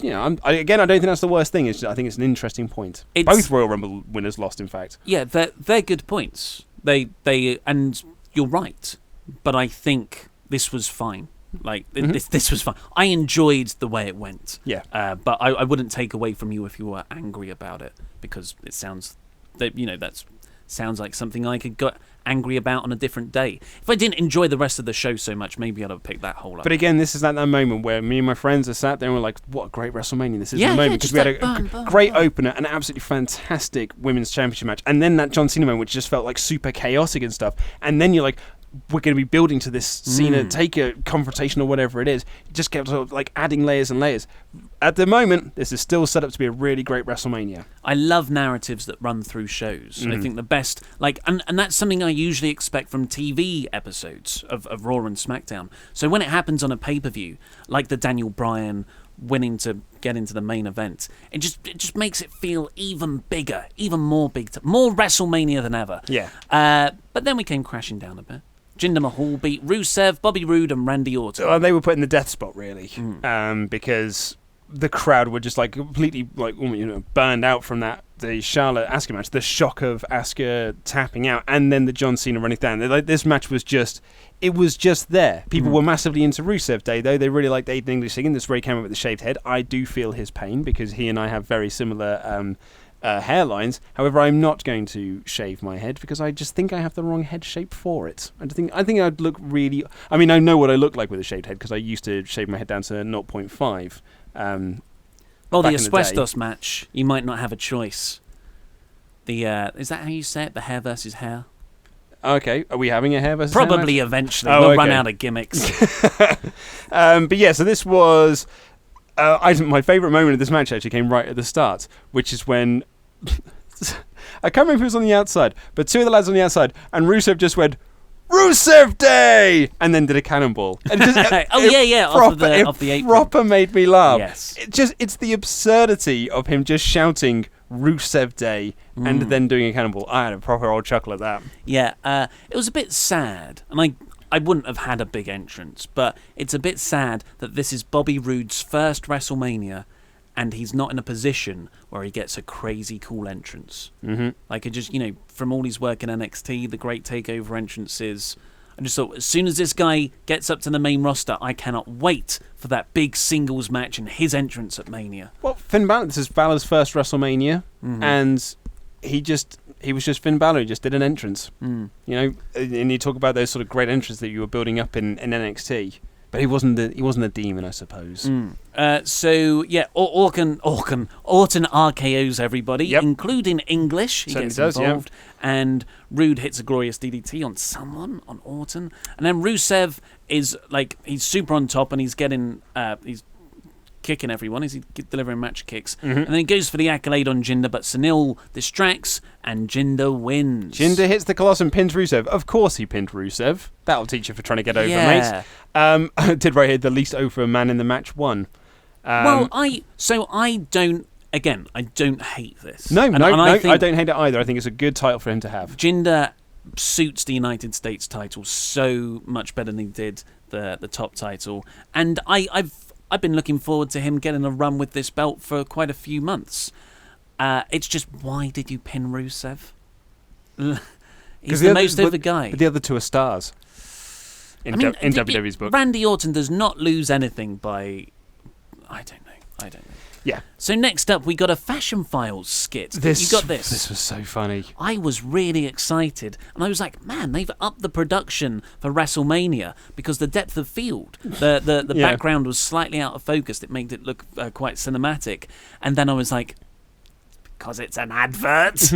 I don't think that's the worst thing. I think it's an interesting point. Both Royal Rumble winners lost, in fact. Yeah, they're good points. They and you're right, but I think this was fine. This was fine. I enjoyed the way it went. Yeah. But I wouldn't take away from you if you were angry about it, because it sounds that sounds like something I could get angry about on a different day. If I didn't enjoy the rest of the show so much, maybe I'd have picked that whole up. But again, this is that moment where me and my friends are sat there and we're like, what a great WrestleMania this is the moment, because we had a great opener, an absolutely fantastic women's championship match, and then that John Cena moment, which just felt like super chaotic and stuff, and then you're like, we're going to be building to this Cena-Taker confrontation or whatever it is. It just kept adding layers and layers. At the moment, this is still set up to be a really great WrestleMania. I love narratives that run through shows. I think the best, and that's something I usually expect from TV episodes of Raw and SmackDown. So when it happens on a pay-per-view, like the Daniel Bryan winning to get into the main event, it just makes it feel even bigger, even more more WrestleMania than ever. Yeah. But then we came crashing down a bit. Jinder Mahal beat Rusev, Bobby Roode, and Randy Orton. Well, they were put in the death spot, really, because the crowd were just like completely like burned out from the Charlotte Asuka match, the shock of Asuka tapping out, and then the John Cena running down. This match was just there. People were massively into Rusev Day, though. They really liked Aiden English singing. This Ray came up with the shaved head. I do feel his pain because he and I have very similar hairlines. However, I'm not going to shave my head because I just think I have the wrong head shape for it. I think I'd look really. I mean, I know what I look like with a shaved head because I used to shave my head down to 0.5. Well, the Asbestos match, you might not have a choice. Is that how you say it? The hair versus hair? Okay, are we having a hair versus Probably hair match? eventually. We'll run out of gimmicks. But yeah, so this was. My favourite moment of this match actually came right at the start, which is when. I can't remember who was on the outside, but two of the lads on the outside, and Rusev just went, Rusev Day! And then did a cannonball. And it just, off the apron. Proper made me laugh. Yes. It's the absurdity of him just shouting Rusev Day and then doing a cannonball. I had a proper old chuckle at that. Yeah, it was a bit sad, and I wouldn't have had a big entrance, but it's a bit sad that this is Bobby Roode's first WrestleMania, and he's not in a position where he gets a crazy cool entrance. Mm-hmm. Like, from all his work in NXT, the great takeover entrances, I just thought, as soon as this guy gets up to the main roster, I cannot wait for that big singles match and his entrance at Mania. Well, Finn Balor, this is Balor's first WrestleMania, and he was just Finn Balor. He just did an entrance. And you talk about those sort of great entrances that you were building up in NXT. But he wasn't a demon, I suppose. So yeah, Orton RKO's everybody, including English. He Certainly gets involved, and Roode hits a glorious DDT on someone, on Orton, and then Rusev is he's super on top, and he's kicking everyone. He's delivering match kicks, and then he goes for the accolade on Jinder, but Sunil distracts, and Jinder wins. Jinder hits the Colossus and pins Rusev. Of course he pinned Rusev. That'll teach you for trying to get over, mate. I did right here, the least over man in the match won. I don't hate this. No, I don't hate it either. I think it's a good title for him to have. Jinder suits the United States title so much better than he did the top title, and I've been looking forward to him getting a run with this belt for quite a few months. It's just, why did you pin Rusev? He's the most over guy. But the other two are stars in WWE's book. Randy Orton does not lose anything by... I don't know. Yeah. So next up, we got a Fashion Files skit. You got this. This was so funny. I was really excited, and I was like, man, they've upped the production for WrestleMania because the depth of field, the background was slightly out of focus. It made it look quite cinematic. And then I was like, because it's an advert.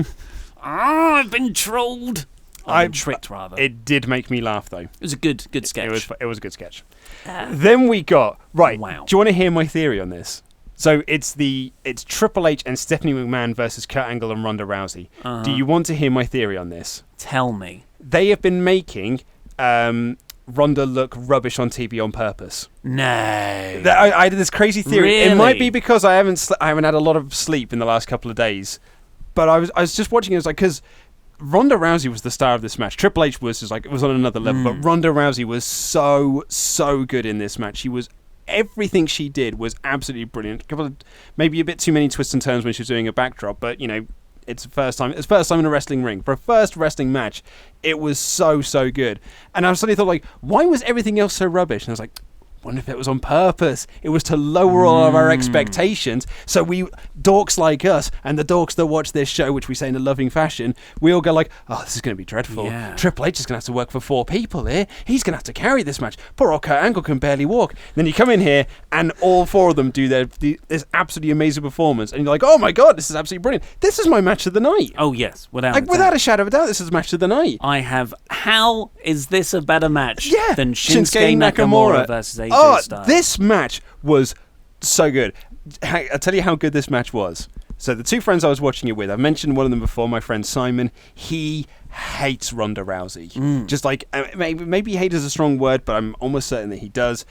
I've been trolled. I've been tricked, rather. It did make me laugh, though. It was a good sketch. It was a good sketch. Then we got... Right, wow. Do you want to hear my theory on this? So it's Triple H and Stephanie McMahon versus Kurt Angle and Ronda Rousey. Do you want to hear my theory on this? Tell me. They have been making Ronda look rubbish on TV on purpose. No. I did this crazy theory. Really? It might be because I haven't had a lot of sleep in the last couple of days. But I was just watching it. It was like, because Ronda Rousey was the star of this match. Triple H was just like, it was on another level. But Ronda Rousey was so good in this match. She was... Everything she did was absolutely brilliant. Maybe a bit too many twists and turns when she was doing a backdrop, but it's first time in a wrestling ring. For a first wrestling match, it was so good. And I suddenly thought, why was everything else so rubbish? And I was like, I wonder if it was on purpose. It was to lower all of our expectations. So we, dorks like us, and the dorks that watch this show, which we say in a loving fashion, we all go like, oh, this is going to be dreadful. Yeah. Triple H is going to have to work for 4 people here. He's going to have to carry this match. Poor old Kurt Angle can barely walk. Then you come in here, and all 4 of them do this absolutely amazing performance. And you're like, oh my God, this is absolutely brilliant. This is my match of the night. Oh, yes, without a shadow of a doubt, this is match of the night. How is this a better match than Shinsuke Nakamura versus AJ Styles? This match was so good. I'll tell you how good this match was. So the 2 friends I was watching it with, I've mentioned one of them before, my friend Simon. He hates Ronda Rousey. Just maybe hate is a strong word, but I'm almost certain that he does.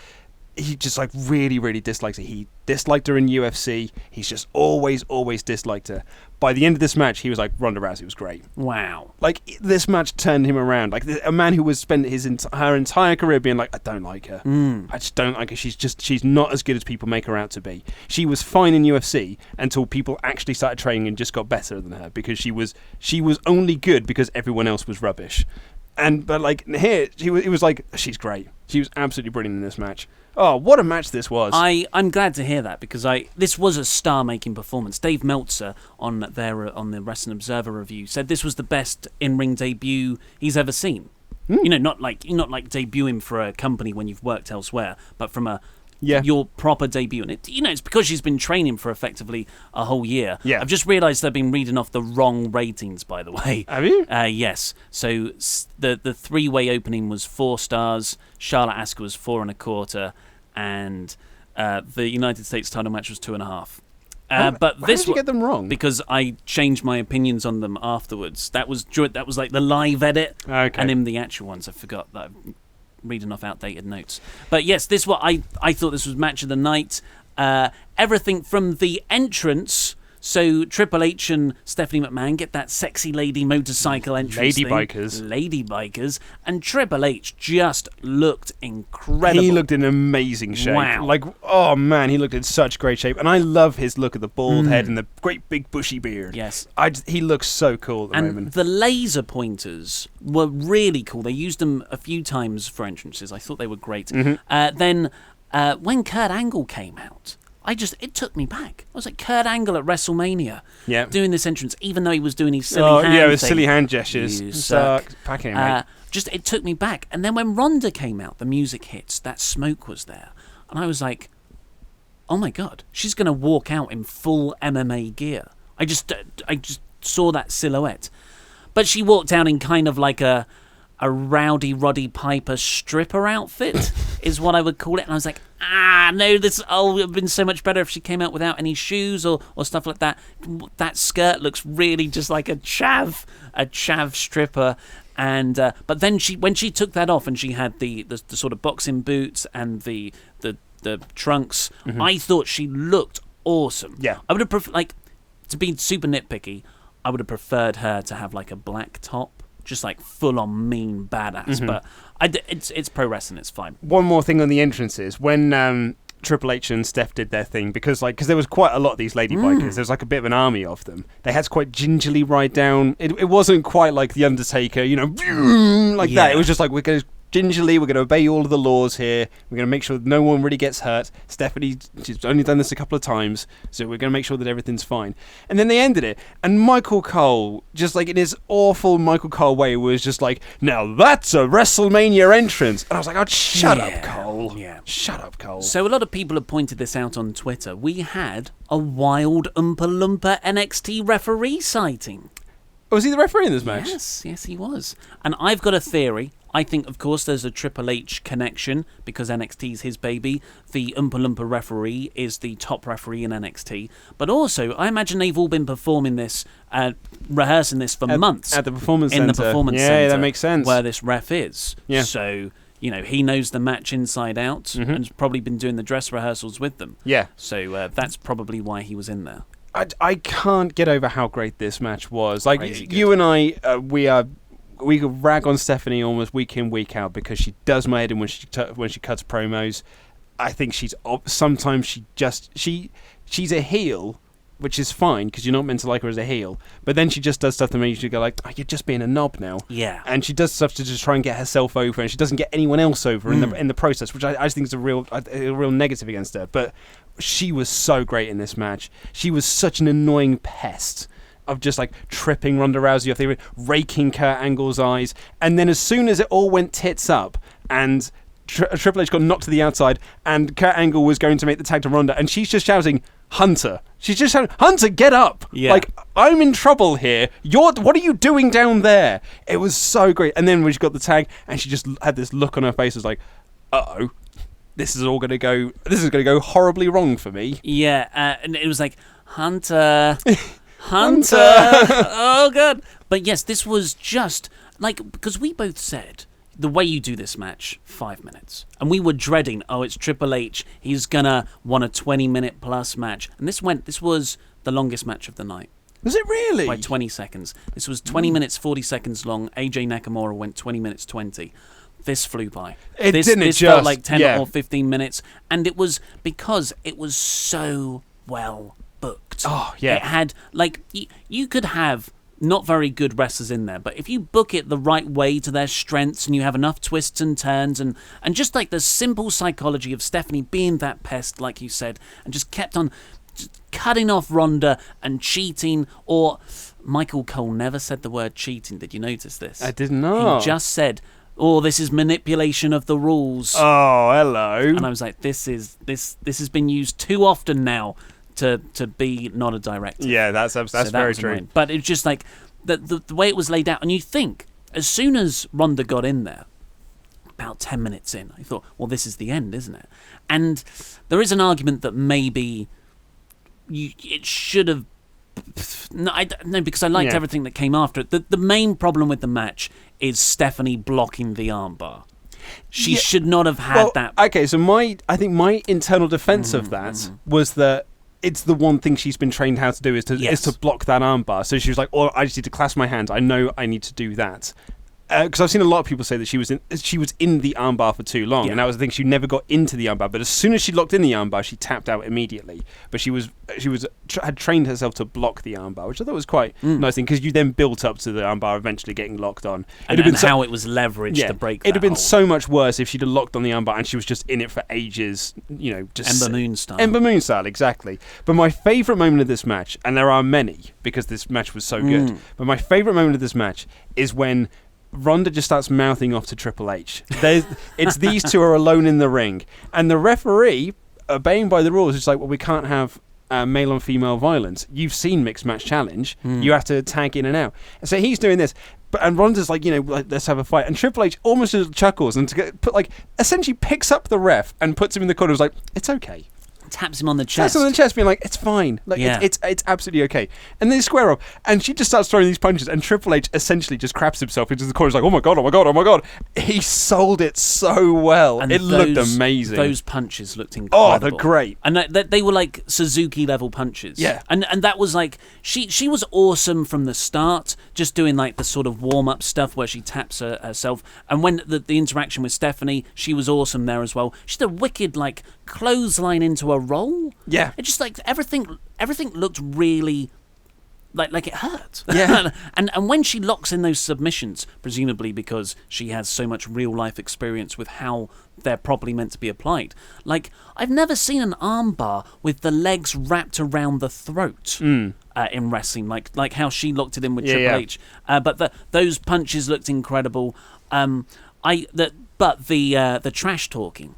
he just like really, really dislikes it. He disliked her in UFC. He's just always disliked her. By the end of this match, he was like, Ronda Rousey was great. Wow. Like, this match turned him around. Like, a man who was spent her entire career being like, I don't like her. I just don't like her. She's not as good as people make her out to be. She was fine in UFC until people actually started training and just got better than her, because she was only good because everyone else was rubbish. But like here, he was like, she's great. She was absolutely brilliant in this match. Oh, what a match this was! I'm glad to hear that, because this was a star-making performance. Dave Meltzer on the Wrestling Observer review said this was the best in-ring debut he's ever seen. You know, not like debuting for a company when you've worked elsewhere, but from your proper debut. And it's because she's been training for effectively a whole year. Yeah. I've just realised they've been reading off the wrong ratings, by the way. Have you? Yes. So the three-way opening was 4 stars. Charlotte Asuka was 4.25, and the United States title match was 2.5. But how this did you get them wrong? Because I changed my opinions on them afterwards. That was like the live edit, Okay. and in the actual ones, I forgot that I'm reading off outdated notes. But yes, I thought this was match of the night. Everything from the entrance. So Triple H and Stephanie McMahon get that sexy lady motorcycle entrance Lady bikers. And Triple H just looked incredible. He looked in amazing shape. Wow. Like, oh man, he looked in such great shape. And I love his look of the bald head and the great big bushy beard. Yes. He looks so cool at the And moment. the laser pointers were really cool. They used them a few times for entrances. I thought they were great. Then when Kurt Angle came out, it took me back. I was like, Kurt Angle at WrestleMania, doing this entrance, even though he was doing his silly hand with thing. silly hand gestures. You suck. Packing, mate. It took me back. And then when Ronda came out, the music hits, that smoke was there. And I was like, oh my God, she's going to walk out in full MMA gear. I just saw that silhouette. But she walked out in kind of like a rowdy Roddy Piper stripper outfit is what I would call it. And I was like, no, it would have been so much better if she came out without any shoes or stuff like that. That skirt looks really just like a chav stripper. And but then when she took that off and she had the sort of boxing boots and the trunks, I thought she looked awesome. Yeah. I would have preferred, to be super nitpicky, I would have preferred her to have like a black top. Just like full on mean badass, but it's pro wrestling. It's fine. One more thing on the entrances: when Triple H and Steph did their thing, because there was quite a lot of these lady bikers. There was like a bit of an army of them. They had to quite gingerly ride down. It wasn't quite like the Undertaker, that. It was just like, we're going to gingerly, we're going to obey all of the laws here. We're going to make sure that no one really gets hurt. Stephanie, she's only done this a couple of times, so we're going to make sure that everything's fine. And then they ended it, and Michael Cole, just like in his awful Michael Cole way, was just like, now that's a WrestleMania entrance. And I was like, oh, shut up, Cole. Yeah. Shut up, Cole. So a lot of people have pointed this out on Twitter. We had a wild Oompa Loompa NXT referee sighting. Was he the referee in this match? Yes, he was. And I've got a theory. I think, of course, there's a Triple H connection because NXT's his baby. The Oompa Loompa referee is the top referee in NXT. But also, I imagine they've all been performing this, rehearsing this for months. At the Performance Center. In the Performance Center. Yeah, that makes sense. Where this ref is. Yeah. So, he knows the match inside out and has probably been doing the dress rehearsals with them. Yeah. So that's probably why he was in there. I can't get over how great this match was. Like, Crazy good. you and I, we could rag on Stephanie almost week in, week out because she does my head in when she cuts promos. I think she's a heel, which is fine because you're not meant to like her as a heel. But then she just does stuff that makes you go like, oh, you're just being a knob now. Yeah. And she does stuff to just try and get herself over, and she doesn't get anyone else over in the process, which I just think is a real negative against her. But she was so great in this match. She was such an annoying pest of just like tripping Ronda Rousey off, they were raking Kurt Angle's eyes, and then as soon as it all went tits up and Triple H got knocked to the outside and Kurt Angle was going to make the tag to Ronda, and she's just shouting, Hunter. She's just shouting, Hunter, get up! Yeah. Like, I'm in trouble here. What are you doing down there? It was so great. And then when she got the tag and she just had this look on her face, was like, uh-oh. This is going to go horribly wrong for me. Yeah, and it was like, Hunter... Hunter! Oh, God. But yes, this was just, like, because we both said the way you do this match, 5 minutes. And we were dreading, it's Triple H. He's going to want a 20-minute plus match. And this was the longest match of the night. Was it really? By 20 seconds. This was 20 minutes, 40 seconds long. AJ Nakamura went 20 minutes, 20. This flew by. This felt like 10 or 15 minutes. And it was because it was so well booked. Oh, yeah. It had, you could have not very good wrestlers in there, but if you book it the right way to their strengths and you have enough twists and turns and just like the simple psychology of Stephanie being that pest, like you said, and just kept on cutting off Ronda and cheating, or Michael Cole never said the word cheating. Did you notice this? I did not. He just said, this is manipulation of the rules. Oh, hello. And I was like, this has been used too often now to be not a director. Yeah, that's very true. Annoying. But it's just like the way it was laid out, and you think as soon as Ronda got in there, about 10 minutes in, I thought, well, this is the end, isn't it? And there is an argument that maybe it should have. No, because I liked everything that came after it. The main problem with the match is Stephanie blocking the armbar. She should not have had that. Okay, so I think my internal defense of that was that it's the one thing she's been trained how to do is to block that armbar. So she was like, I just need to clasp my hands. I know I need to do that. Because I've seen a lot of people say that she was in the armbar for too long, and that was the thing. She never got into the armbar, but as soon as she locked in the armbar, she tapped out immediately. But she had trained herself to block the armbar, which I thought was quite a nice thing, because you then built up to the armbar eventually getting locked on. And how it was leveraged to break. It'd have been so much worse if she'd have locked on the armbar and she was just in it for ages. Just Ember Moon style. Ember Moon style, exactly. But my favourite moment of this match, and there are many because this match was so good, but my favourite moment of this match is when Ronda just starts mouthing off to Triple H. It's these two are alone in the ring, and the referee, obeying by the rules, is like, well, we can't have male on female violence. You've seen Mixed Match Challenge. You have to tag in and out. And so he's doing this, and Ronda's like, let's have a fight. And Triple H almost just chuckles and essentially picks up the ref and puts him in the corner. Was like, it's okay. Taps him on the chest. Taps him on the chest, being like, it's fine. It's absolutely okay. And they square up, and she just starts throwing these punches, and Triple H essentially just craps himself into the corner. He's like, oh my god, oh my god, oh my god. He sold it so well. And it looked amazing. Those punches looked incredible. Oh, they're great. And they were like Suzuki level punches. Yeah. And that was like, she was awesome from the start, just doing like the sort of warm up stuff where she taps herself. And when the interaction with Stephanie, she was awesome there as well. She did a wicked like clothesline into a roll. Yeah. It just like everything looked really like it hurt. Yeah. and when she locks in those submissions, presumably because she has so much real life experience with how they're properly meant to be applied. Like, I've never seen an armbar with the legs wrapped around the throat in wrestling, like how she locked it in with Triple H. But those punches looked incredible. But the trash talking,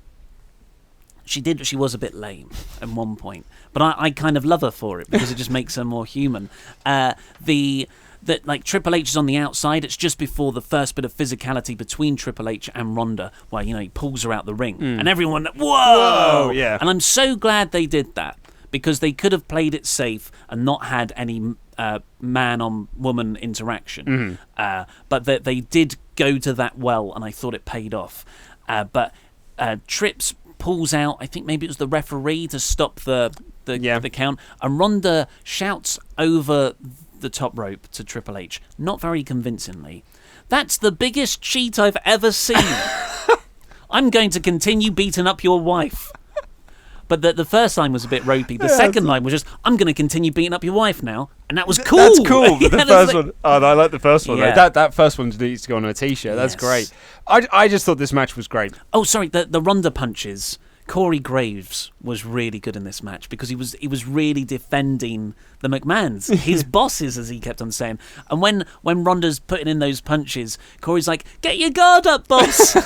she was a bit lame at one point, but I kind of love her for it because it just makes her more human. Like Triple H is on the outside. It's just before the first bit of physicality between Triple H and Ronda, where he pulls her out the ring, and everyone whoa, yeah. And I'm so glad they did that, because they could have played it safe and not had any man on woman interaction. But they did go to that well, and I thought it paid off. But Trips pulls out, I think maybe it was the referee, to stop the count, and Ronda shouts over the top rope to Triple H, not very convincingly, "That's the biggest cheat I've ever seen. I'm going to continue beating up your wife." But the first line was a bit ropey. The second line was just, "I'm going to continue beating up your wife now." And that was cool. That's cool. But the first one, I like the first one. Yeah. That first one needs to go on a t-shirt. That's great. I just thought this match was great. Oh, sorry, the Ronda punches. Corey Graves was really good in this match because he was really defending the McMahons, his bosses, as he kept on saying. And when Ronda's putting in those punches, Corey's like, "Get your guard up, boss."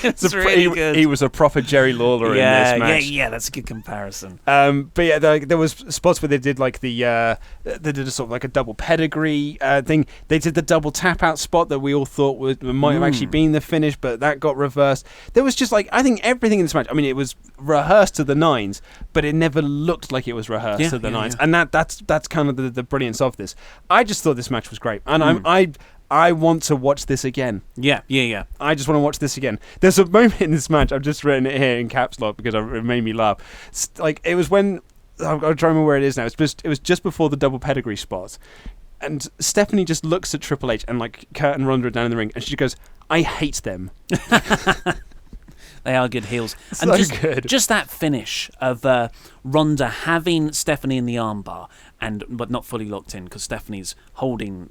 It's really good. He was a proper Jerry Lawler in this match. Yeah, that's a good comparison. But yeah, there was spots where they did like they did a sort of like a double pedigree thing. They did the double tap out spot that we all thought might have actually been the finish, but that got reversed. There was just I think everything in this match. I mean, it was rehearsed to the nines, but it never looked like it was rehearsed to the nines, and that's kind of the brilliance of this. I just thought this match was great, and I want to watch this again. Yeah. I just want to watch this again. There's a moment in this match, I've just written it here in caps lock because it made me laugh. Like, it was when, I'm trying to remember where it is now. It was just before the double pedigree spot. And Stephanie just looks at Triple H and like Kurt and Ronda are down in the ring, and she goes, "I hate them." They are good heels. So And good. Just that finish of Ronda having Stephanie in the armbar, but not fully locked in because Stephanie's holding,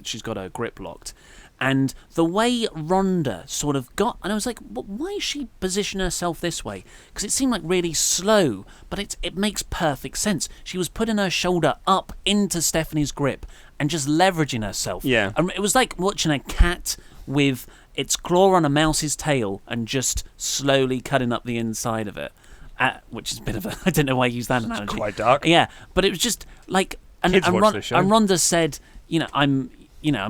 she's got her grip locked. And the way Ronda sort of got, and I was like, why is she positioning herself this way? Because it seemed like really slow, but it makes perfect sense. She was putting her shoulder up into Stephanie's grip and just leveraging herself. Yeah. And it was like watching a cat with its claw on a mouse's tail and just slowly cutting up the inside of it. Which is a bit of a, I don't know why I use that analogy. It's quite dark. Yeah, but it was just like, and Ronda said, I'm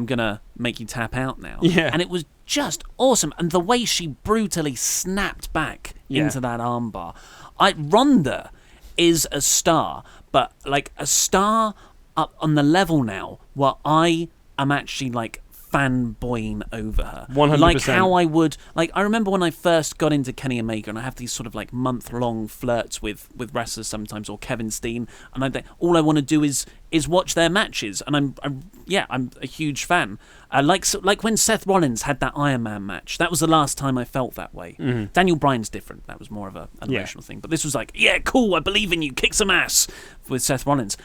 gonna make you tap out now. Yeah. And it was just awesome. And the way she brutally snapped back into that armbar. Ronda is a star, but like a star up on the level now where I am actually like fanboying over her. 100%. Like how I would, like I remember when I first got into Kenny Omega, and I have these sort of like month-long flirts with wrestlers sometimes, or Kevin Steen, and all I want to do is watch their matches, and I'm a huge fan. Like when Seth Rollins had that Iron Man match, that was the last time I felt that way. Mm-hmm. Daniel Bryan's different. That was more of an emotional thing, but this was like, yeah, cool, I believe in you, kick some ass with Seth Rollins.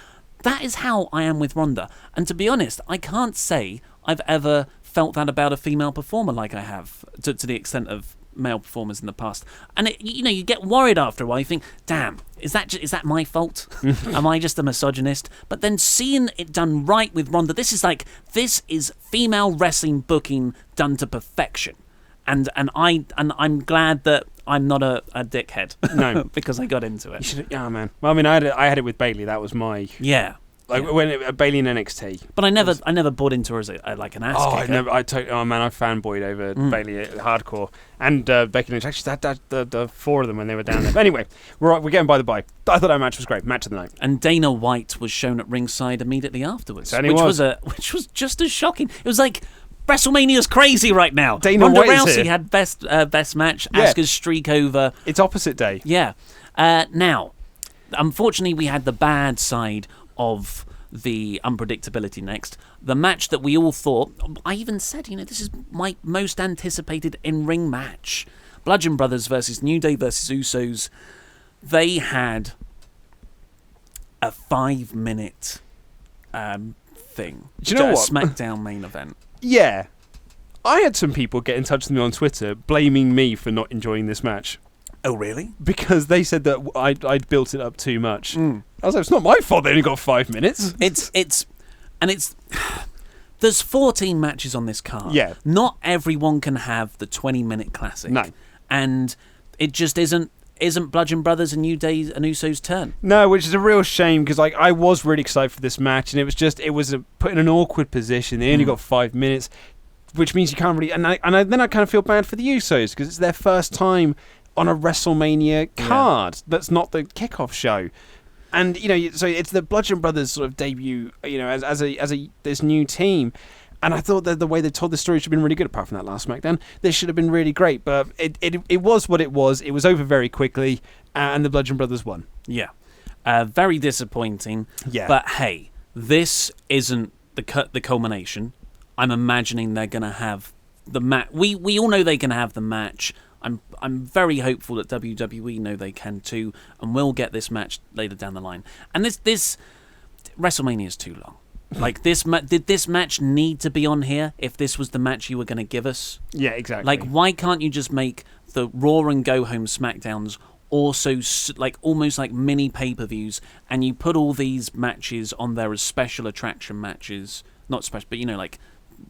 That is how I am with Ronda, and to be honest, I can't say I've ever felt that about a female performer like I have to the extent of male performers in the past. And you get worried after a while. You think, damn, is that my fault? Am I just a misogynist? But then seeing it done right with Ronda, this is female wrestling booking done to perfection. And I'm glad that I'm not a dickhead. No, because I got into it. Yeah, man. Well, I mean, I had it with Bayley. That was my when Bayley in NXT. But I never bought into her as like an ass kicker. I fanboyed over Bayley hardcore and Becky Lynch. Actually, the four of them when they were down there. But anyway, we're getting by the by. I thought that match was great. Match of the night. And Dana White was shown at ringside immediately afterwards, which was just as shocking. It was like, WrestleMania's crazy right now. Ronda Rousey had best match. Yeah. Asuka's streak over. It's opposite day. Yeah. Now, unfortunately, we had the bad side of the unpredictability next. The match that we all thought, I even said, this is my most anticipated in-ring match. Bludgeon Brothers versus New Day versus Usos. They had a 5-minute thing. Do you know what? A SmackDown main event. Yeah. I had some people get in touch with me on Twitter blaming me for not enjoying this match. Oh, really? Because they said that I'd built it up too much. I was like, it's not my fault they only got 5 minutes. There's 14 matches on this card. Yeah. Not everyone can have the 20-minute classic. No. And it just isn't Bludgeon Brothers and New Day and Usos' turn. No, which is a real shame because I was really excited for this match, and it was put in an awkward position. They only got 5 minutes, which means you can't really. Then I kind of feel bad for the Usos because it's their first time on a WrestleMania card that's not the kickoff show. And so it's the Bludgeon Brothers sort of debut, as this new team. And I thought that the way they told the story should have been really good. Apart from that last SmackDown, this should have been really great. But it was what it was. It was over very quickly, and the Bludgeon Brothers won. Yeah, very disappointing. Yeah, but hey, this isn't the culmination. I'm imagining they're gonna have the match. We all know they can have the match. I'm very hopeful that WWE know they can too, and we'll get this match later down the line. And this WrestleMania is too long. Like did this match need to be on here if this was the match you were going to give us? Yeah, exactly. Like, why can't you just make the Raw and Go Home SmackDowns also like almost like mini pay-per-views, and you put all these matches on there as special attraction matches, not special, but like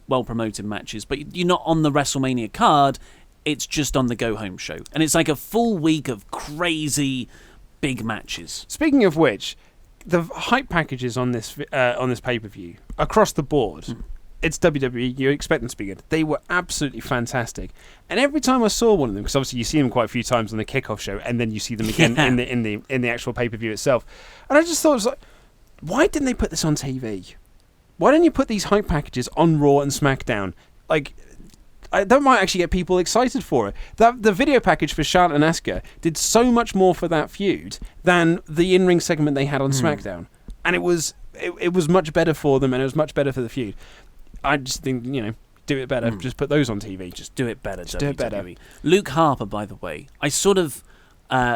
well promoted matches, but you're not on the WrestleMania card. It's just on the Go Home show, and it's like a full week of crazy big matches. Speaking of which, the hype packages on this pay-per-view across the board, it's WWE. You expect them to be good. They were absolutely fantastic. And every time I saw one of them, because obviously you see them quite a few times on the kickoff show, and then you see them again in the actual pay-per-view itself, and I just thought, it was like, why didn't they put this on TV? why don't you put these hype packages on Raw and SmackDown? Like, that might actually get people excited for it. The video package for Charlotte and Asuka did so much more for that feud than the in-ring segment they had on SmackDown. And it was much better for them, and it was much better for the feud. I just think, do it better. Just put those on TV. Just do it better, do it better. Luke Harper, by the way, I sort of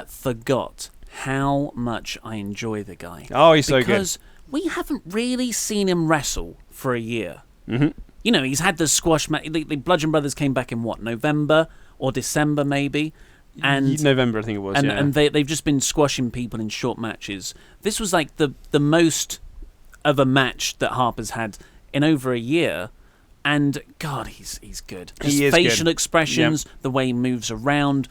forgot how much I enjoy the guy. Oh, he's so good. Because we haven't really seen him wrestle for a year. Mm-hmm. He's had the squash match. The Bludgeon Brothers came back in, November or December, maybe? And November, I think it was, and they've just been squashing people in short matches. This was like the most of a match that Harper's had in over a year. And, God, he's good. His facial expressions, the way he moves around,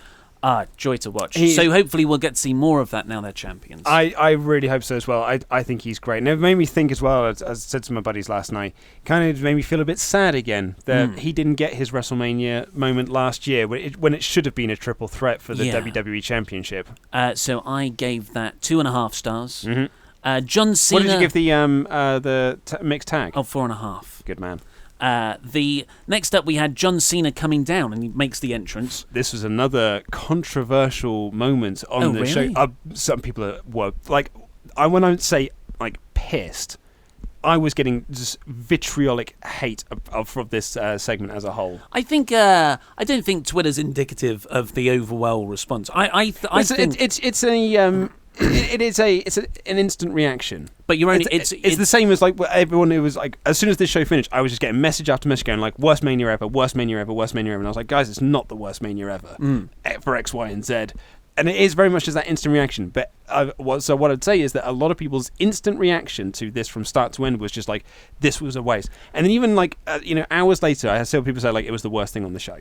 joy to watch. So hopefully we'll get to see more of that now they're champions. I really hope so as well. I think he's great. And it made me think as well, as I said to my buddies last night, kind of made me feel a bit sad again that he didn't get his WrestleMania moment last year when it should have been a triple threat for the WWE Championship. So I gave that 2.5 stars. Mm-hmm. John Cena... What did you give the mixed tag? 4.5. Good man. The next up we had John Cena coming down, and he makes the entrance. This was another controversial moment on the show. Some people were like, when I say like pissed, I was getting just vitriolic hate of this segment as a whole. I think I don't think Twitter's indicative of the overall response. I think it's an instant reaction. But you're only it's the same as like everyone who was like, as soon as this show finished, I was just getting message after message going like, worst Mania ever, worst Mania ever, worst Mania ever, and I was like, guys, it's not the worst Mania ever for X, Y, and Z. And it is very much just that instant reaction. But so what I'd say is that a lot of people's instant reaction to this from start to end was just like, this was a waste. And then even like hours later, I had several people say like it was the worst thing on the show.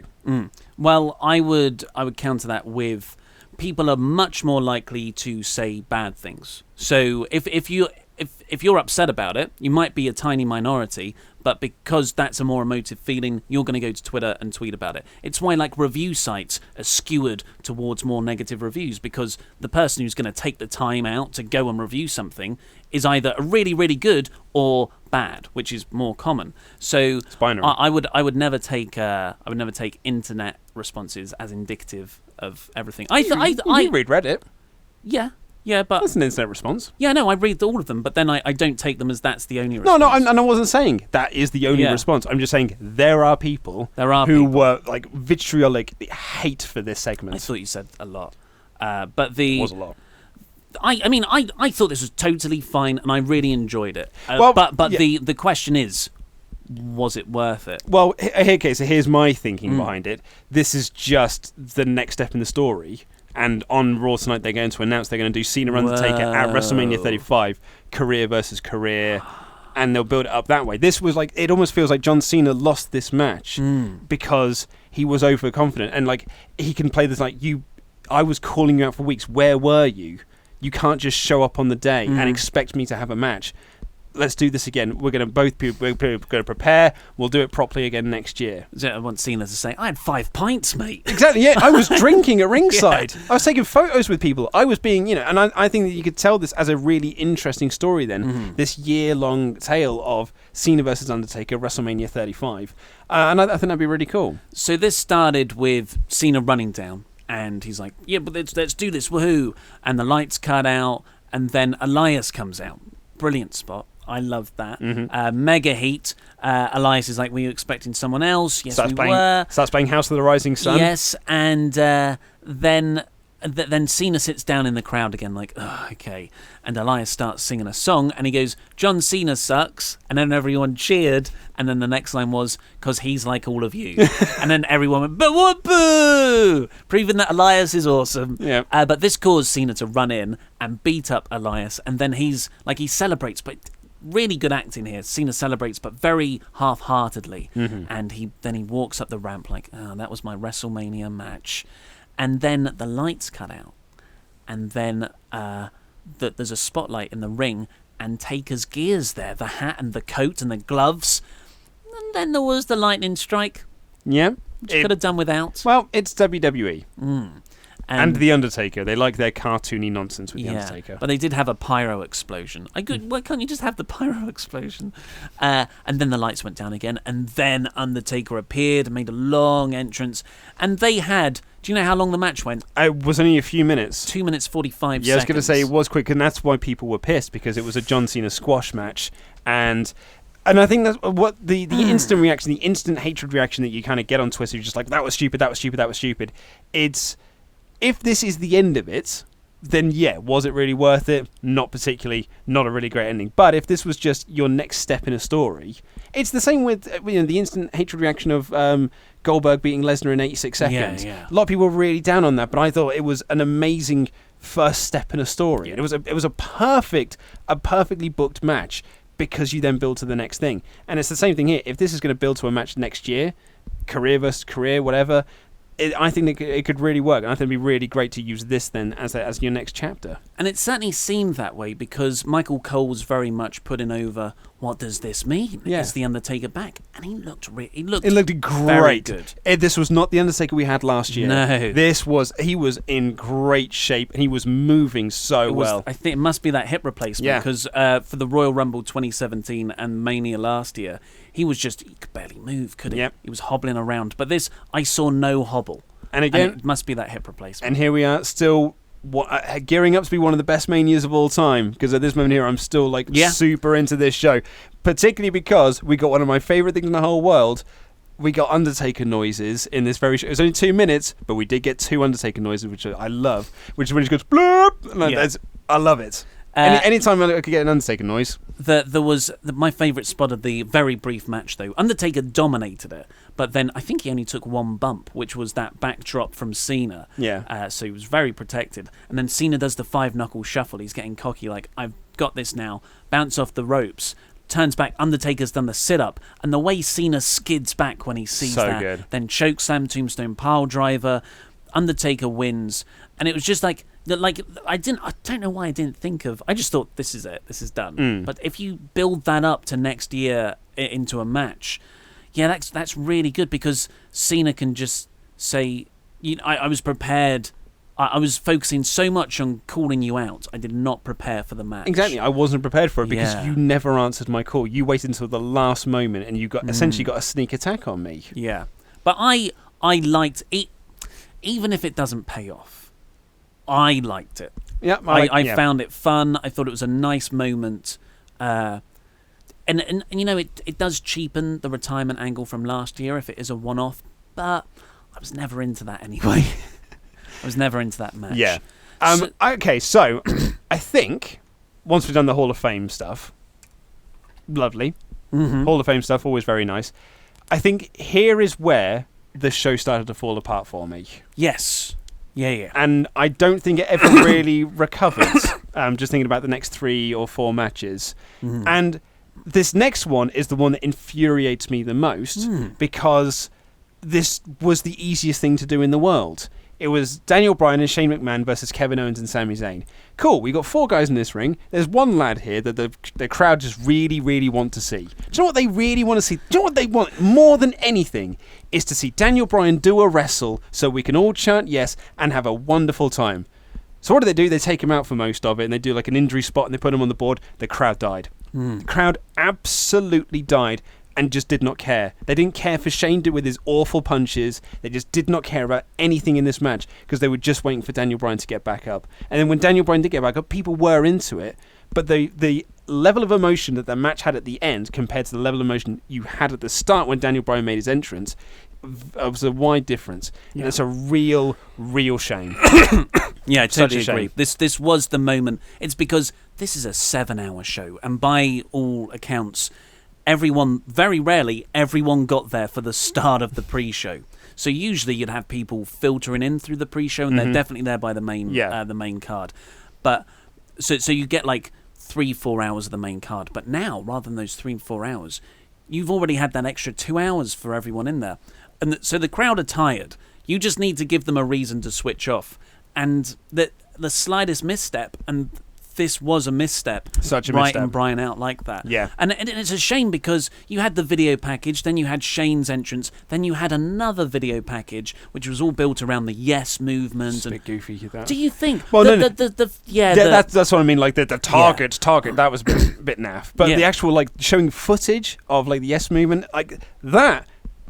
Well, I would counter that with, people are much more likely to say bad things. So if you're upset about it, you might be a tiny minority, but because that's a more emotive feeling, you're going to go to Twitter and tweet about it. It's why like review sites are skewered towards more negative reviews, because the person who's going to take the time out to go and review something is either really, really good or bad, which is more common. So it's binary. I would never take internet responses as indicative of everything. You read Reddit. Yeah, but that's an instant response. Yeah, no, I read all of them, but then I don't take them as that's the only response. No, and I wasn't saying that is the only response. I'm just saying there are people who were like vitriolic hate for this segment. I thought you said a lot, but it was a lot. I thought this was totally fine, and I really enjoyed it. The question is, was it worth it? Well, okay, so here's my thinking behind it. This is just the next step in the story. And on Raw tonight, they're going to announce they're going to do Cena Undertaker at WrestleMania 35, career versus career, and they'll build it up that way. This was like, it almost feels like John Cena lost this match because he was overconfident, and like he can play this like, I was calling you out for weeks. Where were you? You can't just show up on the day and expect me to have a match. Let's do this again. We're going to prepare. We'll do it properly again next year. I want Cena to say, I had 5 pints, mate. Exactly, yeah. I was drinking at ringside. I was taking photos with people. I was being, and I think that you could tell this as a really interesting story then. This year-long tale of Cena versus Undertaker, WrestleMania 35. And I think that'd be really cool. So this started with Cena running down. And he's like, yeah, but let's do this, woohoo. And the lights cut out. And then Elias comes out. Brilliant spot. I love that. Mega heat. Elias is like, were you expecting someone else? Yes, we were. Starts playing House of the Rising Sun. Yes, and then Cena sits down in the crowd again, like, oh, okay. And Elias starts singing a song, and he goes, John Cena sucks. And then everyone cheered. And then the next line was, because he's like all of you. And then everyone went, but what, boo! Proving that Elias is awesome. Yeah. But this caused Cena to run in and beat up Elias. And then he celebrates, but really good acting here. Cena celebrates, but very half-heartedly. And he walks up the ramp like, oh, that was my WrestleMania match. And then the lights cut out. And then there's a spotlight in the ring, and Taker's gear's there, the hat and the coat and the gloves. And then there was the lightning strike. Yeah. Which could have done without. Well, it's WWE. And the Undertaker. They like their cartoony nonsense with the Undertaker. But they did have a pyro explosion. Why can't you just have the pyro explosion? And then the lights went down again, and then Undertaker appeared and made a long entrance. And they had... Do you know how long the match went? It was only a few minutes. 2 minutes 45 seconds. Yeah, I was going to say it was quick, and that's why people were pissed, because it was a John Cena squash match. And I think that's what the instant reaction, the instant hatred reaction that you kind of get on Twitter, you're just like, that was stupid, that was stupid, that was stupid. It's... If this is the end of it, then yeah, was it really worth it? Not particularly, not a really great ending. But if this was just your next step in a story, it's the same with the instant hatred reaction of Goldberg beating Lesnar in 86 seconds. Yeah. A lot of people were really down on that, but I thought it was an amazing first step in a story. Yeah. And it was a perfectly booked match, because you then build to the next thing. And it's the same thing here. If this is going to build to a match next year, career versus career, whatever, I think it could really work, and I think it'd be really great to use this then as your next chapter. And it certainly seemed that way, because Michael Cole was very much putting over, what does this mean? Yeah. Is the Undertaker back? And he looked great. very good. This was not the Undertaker we had last year. No. He was in great shape, and he was moving so well. I think it must be that hip replacement, because for the Royal Rumble 2017 and Mania last year, he could barely move, could he? Yep. He was hobbling around. But this, I saw no hobble. And again, it must be that hip replacement. And here we are, still gearing up to be one of the best Manias of all time, because at this moment here, I'm still super into this show, particularly because we got one of my favourite things in the whole world. We got Undertaker noises in this very show. It was only 2 minutes, but we did get 2 Undertaker noises, which I love, which is when he goes, bloop, and I love it. Anytime I could get an Undertaker noise. There was my favourite spot of the very brief match, though. Undertaker dominated it, but then I think he only took one bump, which was that backdrop from Cena. Yeah. So he was very protected. And then Cena does the 5-knuckle shuffle. He's getting cocky, like, I've got this now. Bounce off the ropes. Turns back. Undertaker's done the sit-up. And the way Cena skids back when he sees that. Good. Then chokeslam, tombstone pile driver. Undertaker wins. And it was just like I don't know why I didn't think of. I just thought, this is it. This is done. But if you build that up to next year into a match, yeah, that's really good, because Cena can just say, I was prepared. I was focusing so much on calling you out. I did not prepare for the match. Exactly. I wasn't prepared for it, because you never answered my call. You waited until the last moment, and you essentially got a sneak attack on me. Yeah. But I liked it, even if it doesn't pay off. I liked it. Yeah, I found it fun. I thought it was a nice moment. And it does cheapen the retirement angle from last year if it is a one-off, but I was never into that anyway. I was never into that match. Yeah. Okay, so I think once we've done the Hall of Fame stuff, lovely. Mm-hmm. Hall of Fame stuff, always very nice. I think here is where the show started to fall apart for me. Yes. Yeah. And I don't think it ever really recovered. Just thinking about the next 3 or 4 matches. Mm. And this next one is the one that infuriates me the most, because this was the easiest thing to do in the world. It was Daniel Bryan and Shane McMahon versus Kevin Owens and Sami Zayn. Cool, we got 4 guys in this ring. There's one lad here that the crowd just really, really want to see. Do you know what they really want to see? Do you know what they want more than anything? Is to see Daniel Bryan do a wrestle so we can all chant yes and have a wonderful time. So what do? They take him out for most of it, and they do like an injury spot, and they put him on the board. The crowd died. The crowd absolutely died. And just did not care. They didn't care for Shane with his awful punches. They just did not care about anything in this match, because they were just waiting for Daniel Bryan to get back up. And then when Daniel Bryan did get back up, people were into it. But the level of emotion that the match had at the end compared to the level of emotion you had at the start when Daniel Bryan made his entrance was a wide difference. Yeah. And it's a real shame. Yeah, I totally Such a agree. shame. This was the moment. It's because this is a 7-hour show, and by all accounts, very rarely, everyone got there for the start of the pre-show. So usually you'd have people filtering in through the pre-show, and they're definitely there by the main card. But so you get like 3-4 hours of the main card. But now, rather than those 3-4 hours, you've already had that extra 2 hours for everyone in there. And so the crowd are tired. You just need to give them a reason to switch off. And the slightest misstep, and this was a misstep. Such a writing misstep. Bryan out like that. Yeah. And it's a shame because you had the video package, then you had Shane's entrance, then you had another video package which was all built around the yes movement. It's a bit goofy. That. Do you think? Well, that's what I mean. Like the target, that was a bit naff. But the actual like showing footage of like the yes movement, like that.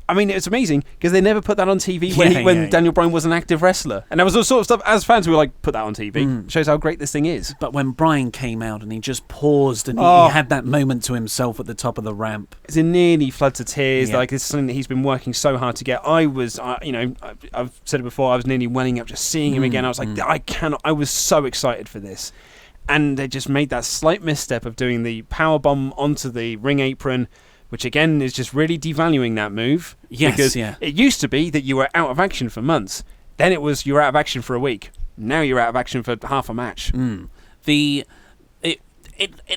I mean, it's amazing because they never put that on TV when Daniel Bryan was an active wrestler. And there was all sort of stuff, as fans, we were like, put that on TV. Shows how great this thing is. But when Bryan came out and he just paused and he had that moment to himself at the top of the ramp. It's a nearly floods of tears. Like, it's something that he's been working so hard to get. I was, I've said it before, I was nearly welling up just seeing him again. I was like, I was so excited for this. And they just made that slight misstep of doing the powerbomb onto the ring apron, which again is just really devaluing that move. Yes, because it used to be that you were out of action for months. Then it was you were out of action for a week. Now you're out of action for half a match. It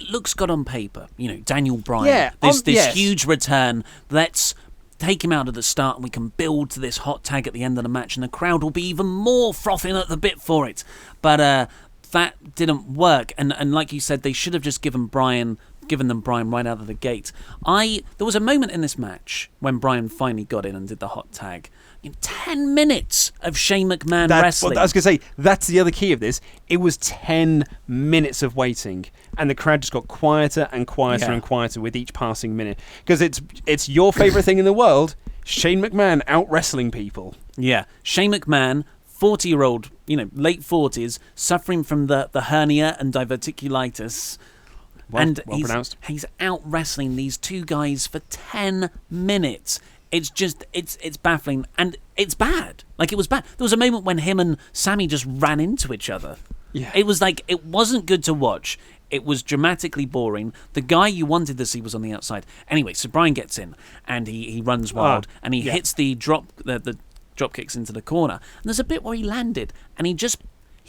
looks good on paper, Daniel Bryan. This huge return. Let's take him out at the start and we can build to this hot tag at the end of the match and the crowd will be even more frothing at the bit for it. But that didn't work. And like you said, they should have just given them Bryan right out of the gate. There was a moment in this match when Bryan finally got in and did the hot tag. 10 minutes of Shane McMahon wrestling. Well, I was going to say, that's the other key of this. It was 10 minutes of waiting, and the crowd just got quieter and quieter and quieter with each passing minute. Because it's your favourite thing in the world, Shane McMahon out-wrestling people. Yeah. Shane McMahon, 40-year-old, late 40s, suffering from the hernia and diverticulitis. Well pronounced. He's out wrestling these two guys for 10 minutes. It's just, it's baffling, and it's bad. Like, it was bad. There was a moment when him and Sami just ran into each other. Yeah. It was like, it wasn't good to watch. It was dramatically boring. The guy you wanted to see was on the outside. Anyway, so Bryan gets in, and he runs wild, and he hits the drop kicks into the corner. And there's a bit where he landed, and he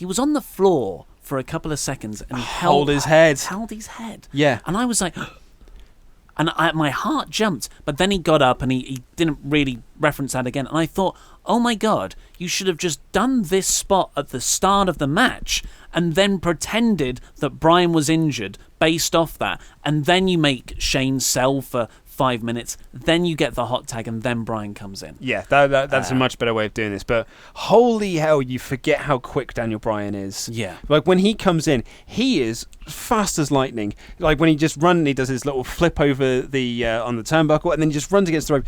was on the floor for a couple of seconds, and he held his head. Yeah. And I was like... And my heart jumped, but then he got up and he didn't really reference that again. And I thought, oh my God, you should have just done this spot at the start of the match and then pretended that Bryan was injured based off that. And then you make Shane sell for 5 minutes, then you get the hot tag, and then Bryan comes in. Yeah, that's a much better way of doing this. But holy hell, you forget how quick Daniel Bryan is. Yeah. Like, when he comes in, he is fast as lightning. Like, when he just runs, he does his little flip over the on the turnbuckle, and then he just runs against the rope.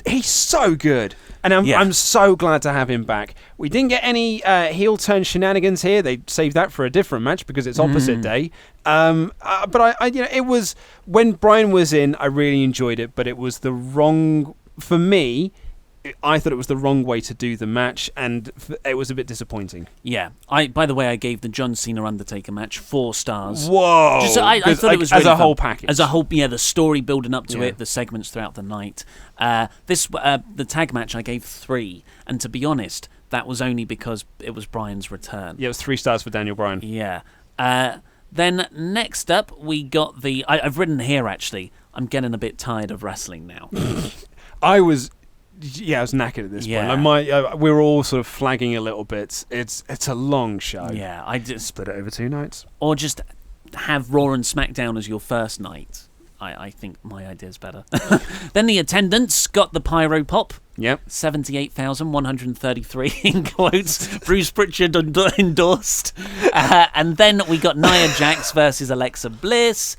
He's so good. And I'm so glad to have him back. We didn't get any heel turn shenanigans here. They saved that for a different match because it's opposite day. But it was, when Bryan was in, I really enjoyed it, but it was the wrong, for me, I thought it was the wrong way to do the match, and it was a bit disappointing. Yeah. By the way, I gave the John Cena Undertaker match 4 stars. Whoa! I thought it was really as a fun. whole package. As a whole, the story building up to it, the segments throughout the night. The tag match I gave 3, and to be honest, that was only because it was Bryan's return. Yeah, it was 3 stars for Daniel Bryan. Yeah. Then next up, we got I've written here, actually, I'm getting a bit tired of wrestling now. I was knackered at this point. Like we were all sort of flagging a little bit. It's a long show. Yeah, I just split it over 2 nights, or just have Raw and SmackDown as your first night. I think my idea's better. Then the attendance got the pyro pop. Yep. 78,133 in quotes. Bruce Pritchard endorsed. And then we got Nia Jax versus Alexa Bliss.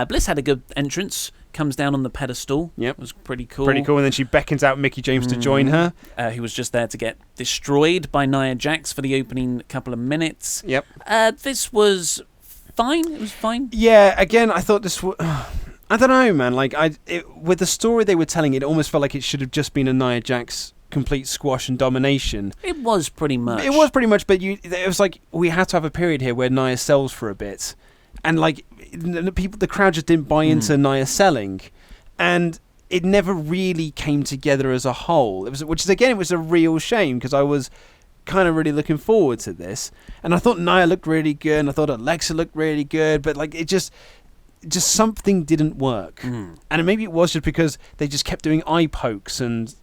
Bliss had a good entrance. Comes down on the pedestal. Yep. It was pretty cool. And then she beckons out Mickie James to join her. Who was just there to get destroyed by Nia Jax for the opening couple of minutes. Yep. This was fine. It was fine. Yeah, again, I thought this was... I don't know, man. Like, with the story they were telling, it almost felt like it should have just been a Nia Jax complete squash and domination. It was pretty much. It was pretty much, but it was like we had to have a period here where Nia sells for a bit, and like the crowd just didn't buy into Nia selling, and it never really came together as a whole. It was a real shame because I was kind of really looking forward to this, and I thought Nia looked really good, and I thought Alexa looked really good, but like it just something didn't work. And maybe it was just because they just kept doing eye pokes and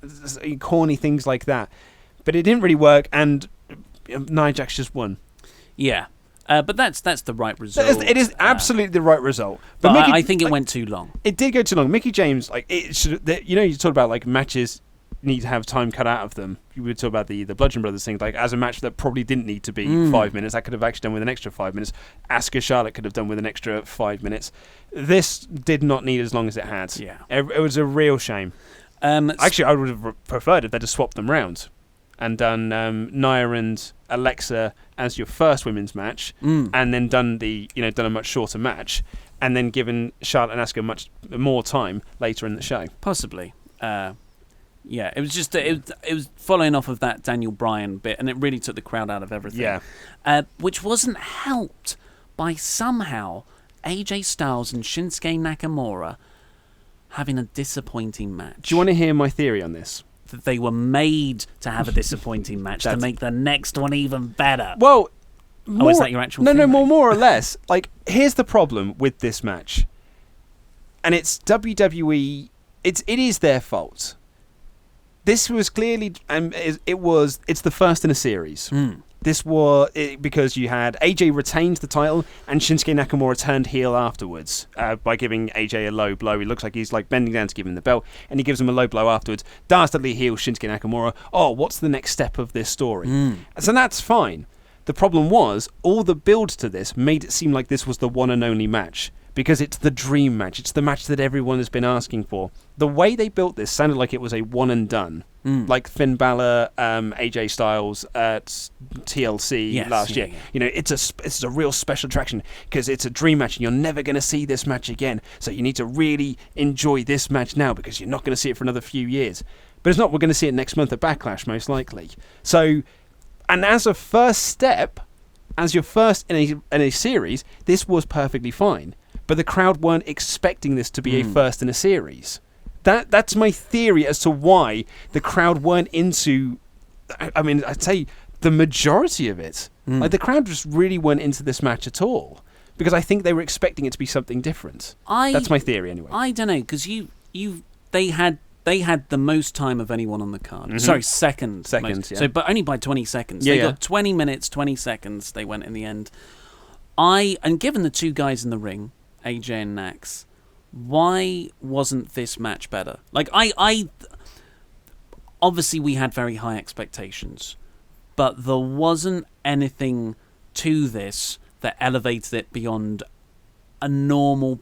corny things like that. But it didn't really work, and Nia Jax just won. Yeah. But that's the right result. It is absolutely the right result. But Mickey, I think it went too long. It did go too long. Mickey James, like, it should, you talk about like matches need to have time cut out of them. You would talk about the Bludgeon Brothers thing, like as a match that probably didn't need to be 5 minutes, that could have actually done with an extra 5 minutes. Asuka Charlotte could have done with an extra 5 minutes. This did not need as long as it had. Yeah. It was a real shame. Actually, I would have preferred if they'd have swapped them round and done Nia and Alexa as your first women's match, and then done a much shorter match, and then given Charlotte and Asuka much more time later in the show. Possibly. Yeah, it was just it was following off of that Daniel Bryan bit, and it really took the crowd out of everything. Yeah, which wasn't helped by somehow AJ Styles and Shinsuke Nakamura having a disappointing match. Do you want to hear my theory on this? That they were made to have a disappointing match to make the next one even better. Well, is that your actual No, theory? no, more or less. Like, here's the problem with this match, and it's WWE. It is their fault. This was clearly, it's the first in a series. This was because you had AJ retained the title and Shinsuke Nakamura turned heel afterwards by giving AJ a low blow. He looks like he's like bending down to give him the belt, and he gives him a low blow afterwards. Dastardly heel Shinsuke Nakamura. Oh, what's the next step of this story? So that's fine. The problem was all the build to this made it seem like this was the one and only match. Because it's the dream match. It's the match that everyone has been asking for. The way they built this sounded like it was a one and done. Like Finn Balor, AJ Styles at TLC last year. Yeah. It's a real special attraction because it's a dream match and you're never going to see this match again. So you need to really enjoy this match now because you're not going to see it for another few years. But it's not. We're going to see it next month at Backlash, most likely. So, and as a first step, as your first in a series, this was perfectly fine. But the crowd weren't expecting this to be a first in a series. That's my theory as to why the crowd weren't into. I mean, I'd say the majority of it. Like the crowd just really weren't into this match at all because I think they were expecting it to be something different. That's my theory anyway. I don't know because they had the most time of anyone on the card. Sorry, second. Yeah. So, but only by 20 seconds. Yeah, they got 20 minutes, 20 seconds. They went in the end. And given the two guys in the ring, AJ and Nax, why wasn't this match better? Like I obviously we had very high expectations, but there wasn't anything to this that elevated it beyond a normal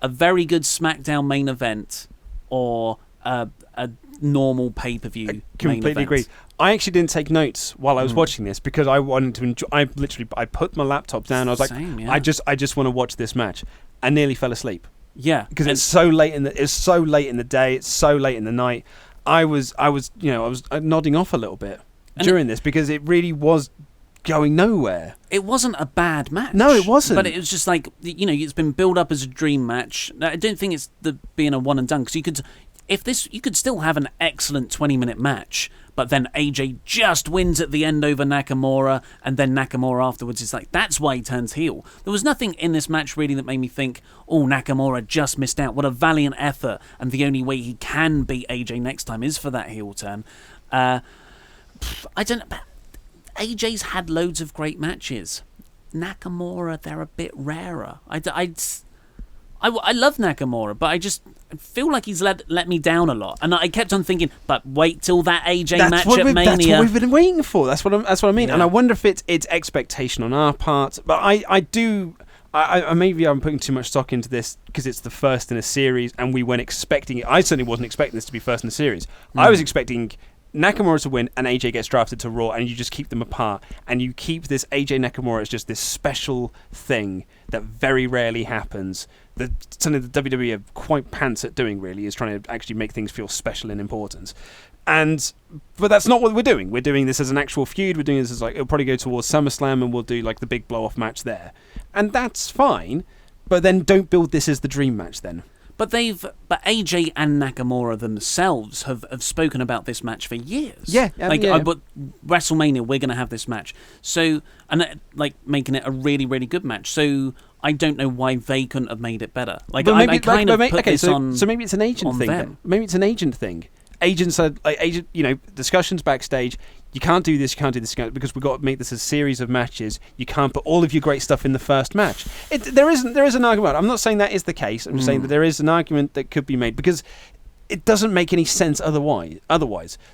a very good SmackDown main event or a normal pay-per-view main event. Completely agree. I actually didn't take notes while I was watching this because I wanted to enjoy. I put my laptop down. I was like, I just want to watch this match. I nearly fell asleep. Yeah, because it's so late in the day. It's so late in the night. I was nodding off a little bit during this because it really was going nowhere. It wasn't a bad match. No, it wasn't. But it was just like it's been built up as a dream match. I don't think it's being a one and done because you could still have an excellent 20-minute match, but then AJ just wins at the end over Nakamura, and then Nakamura afterwards is like, that's why he turns heel. There was nothing in this match really that made me think, oh, Nakamura just missed out. What a valiant effort, and the only way he can beat AJ next time is for that heel turn. I don't know. AJ's had loads of great matches. Nakamura, they're a bit rarer. I love Nakamura, but I just feel like he's let me down a lot. And I kept on thinking, but wait till that AJ match at Mania. That's what we've been waiting for. That's what I mean. Yeah. And I wonder if it's expectation on our part. But I maybe I'm putting too much stock into this because it's the first in a series and we weren't expecting it. I certainly wasn't expecting this to be first in a series. I was expecting Nakamura to win and AJ gets drafted to Raw and you just keep them apart and you keep this AJ Nakamura as just this special thing that very rarely happens. Something the WWE are quite pants at doing really is trying to actually make things feel special and important. But that's not what we're doing. We're doing this as an actual feud. We're doing this as like it'll probably go towards SummerSlam and we'll do like the big blow off match there. And that's fine. But then don't build this as the dream match then. But AJ and Nakamura themselves have spoken about this match for years. Yeah, but WrestleMania, we're going to have this match. So, and making it a really, really good match. So, I don't know why they couldn't have made it better. So maybe it's an agent thing. Them. Maybe it's an agent thing. agents are discussions backstage. You can't do this, because we've got to make this a series of matches. You can't put all of your great stuff in the first match. There is an argument. I'm not saying that is the case. I'm just saying that there is an argument that could be made, because it doesn't make any sense otherwise.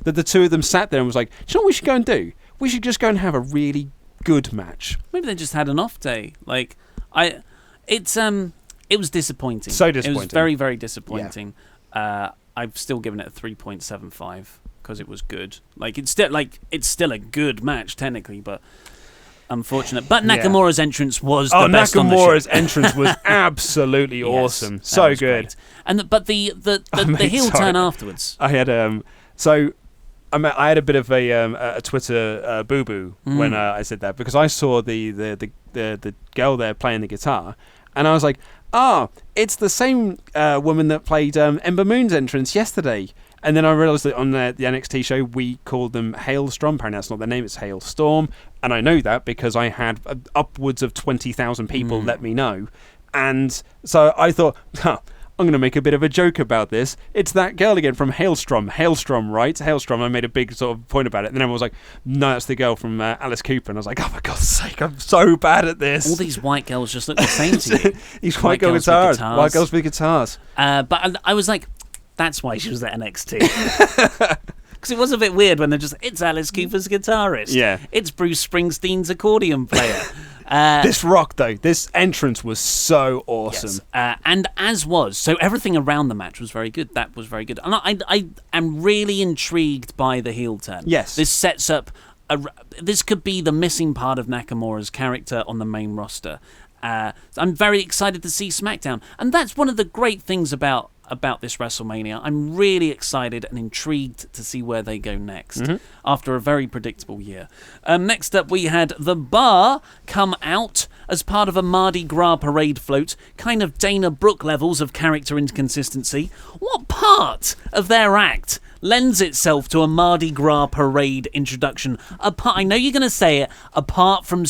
That the two of them sat there and was like, do you know what we should go and do? We should just go and have a really good match. Maybe they just had an off day. Like, it was disappointing. So disappointing. It was very, very disappointing. Yeah. I've still given it a 3.75 because it was good. Like, it's still a good match technically, but unfortunate. But Nakamura's entrance was the best on the show. Nakamura's entrance was absolutely awesome. So good. Great. But the heel turn afterwards. I had I had a bit of a Twitter boo boo when I said that, because I saw the girl there playing the guitar, and I was like, it's the same woman that played Ember Moon's entrance yesterday. And then I realised that on the NXT show, we called them Hailstorm. Apparently that's not their name, it's Hailstorm. And I know that because I had upwards of 20,000 people let me know. And so I thought, I'm going to make a bit of a joke about this. It's that girl again from Hailstorm, right? Hailstorm. I made a big sort of point about it. And then everyone was like, no, that's the girl from Alice Cooper. And I was like, oh, for God's sake, I'm so bad at this. All these white girls just look the same to you. These white girls with guitars. White girls with guitars. But I was like, that's why she was at NXT. Because it was a bit weird when they're just, it's Alice Cooper's guitarist. Yeah. It's Bruce Springsteen's accordion player. This rocked, though. This entrance was so awesome. Yes. And as was. So everything around the match was very good. That was very good. And I am really intrigued by the heel turn. Yes. This sets up... this could be the missing part of Nakamura's character on the main roster. I'm very excited to see SmackDown. And that's one of the great things about this WrestleMania. I'm really excited and intrigued to see where they go next after a very predictable year. Next up, we had The Bar come out as part of a Mardi Gras parade float, kind of Dana Brooke levels of character inconsistency. What part of their act lends itself to a Mardi Gras parade introduction? I know you're going to say it, apart from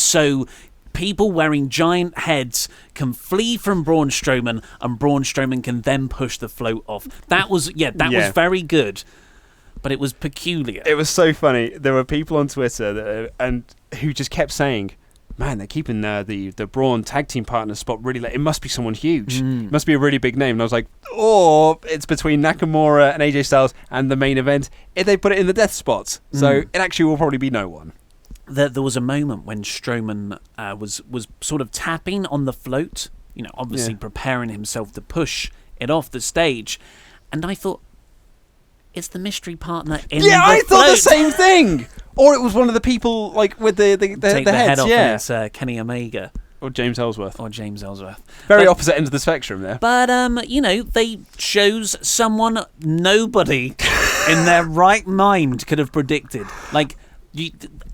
people wearing giant heads can flee from Braun Strowman, and Braun Strowman can then push the float off. That was was very good, but it was peculiar. It was so funny. There were people on Twitter who just kept saying, man, they're keeping the Braun tag team partner spot really late. It must be someone huge. It must be a really big name. And I was like, it's between Nakamura and AJ Styles and the main event. If they put it in the death spots. So it actually will probably be no one. There was a moment when Strowman was sort of tapping on the float, obviously preparing himself to push it off the stage, and I thought, it's the mystery partner in the I float. thought the same thing. Or it was one of the people like with the Take heads. the head off, and it's Kenny Omega. Or James Ellsworth. Very opposite end of the spectrum there. But, they chose someone nobody in their right mind could have predicted. Like,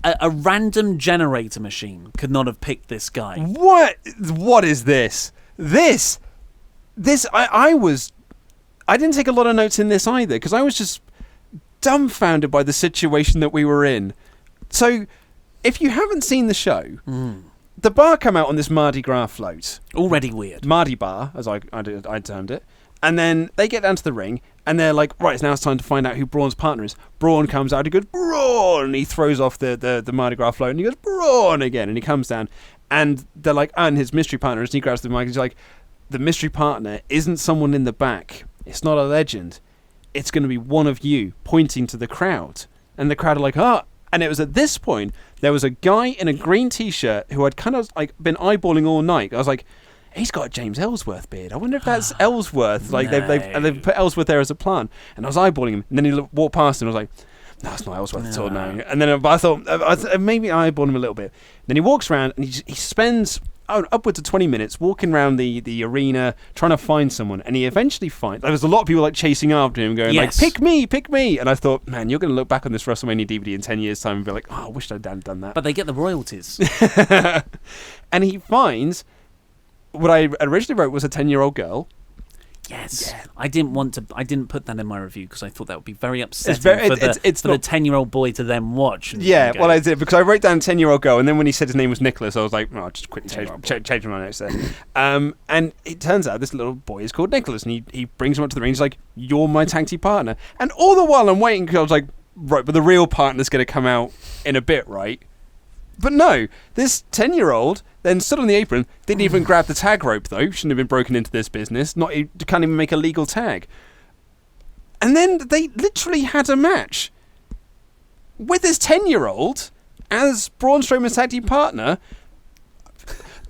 a random generator machine could not have picked this guy. What is this? This I didn't take a lot of notes in this either, because I was just dumbfounded by the situation that we were in. So, if you haven't seen the show, The Bar come out on this Mardi Gras float. Already weird. Mardi Bar, as I termed it. And then they get down to the ring, and they're like, right, now it's time to find out who Braun's partner is. Braun comes out, he goes, Braun! And he throws off the Mardi Gras float, and he goes, Braun! Again, and he comes down, and they're like, and his mystery partner is, and he grabs the mic, and he's like, the mystery partner isn't someone in the back. It's not a legend. It's going to be one of you, pointing to the crowd. And the crowd are like, And it was at this point, there was a guy in a green T-shirt who I'd kind of like been eyeballing all night. I was like, he's got a James Ellsworth beard. I wonder if that's Ellsworth. Like they've put Ellsworth there as a plant. And I was eyeballing him, and then he walked past, and I was like, no, it's not Ellsworth at all. No. And then I thought maybe I eyeballed him a little bit. Then he walks around, and he spends upwards of 20 minutes walking around the arena trying to find someone, and he eventually finds. There was a lot of people like chasing after him, going like, pick me. And I thought, man, you're going to look back on this WrestleMania DVD in 10 years' time and be like, I wish I'd done that. But they get the royalties. And he finds what I originally wrote was a 10-year-old girl. Yes. Yeah. I didn't put that in my review because I thought that would be very upsetting for the 10-year-old boy to then watch. Yeah, well, I did, because I wrote down 10-year-old girl, and then when he said his name was Nicholas, I was like, I'll just quickly change my notes there. And it turns out this little boy is called Nicholas, and he brings him up to the ring. He's like, you're my tag team partner. And all the while I'm waiting, because I was like, right, but the real partner's going to come out in a bit, right? But no, this 10-year-old then stood on the apron, didn't even grab the tag rope, though. Shouldn't have been broken into this business. Can't even make a legal tag. And then they literally had a match with this 10-year-old as Braun Strowman's tag team partner.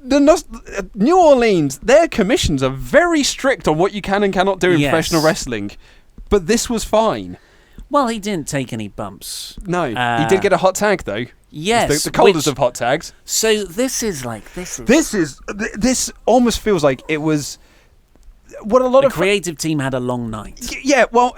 New Orleans, their commissions are very strict on what you can and cannot do in professional wrestling. But this was fine. Well, he didn't take any bumps. No, he did get a hot tag, though. Yes. The coldest of hot tags. So this almost feels like it was what a lot the of creative team had a long night. Yeah, well,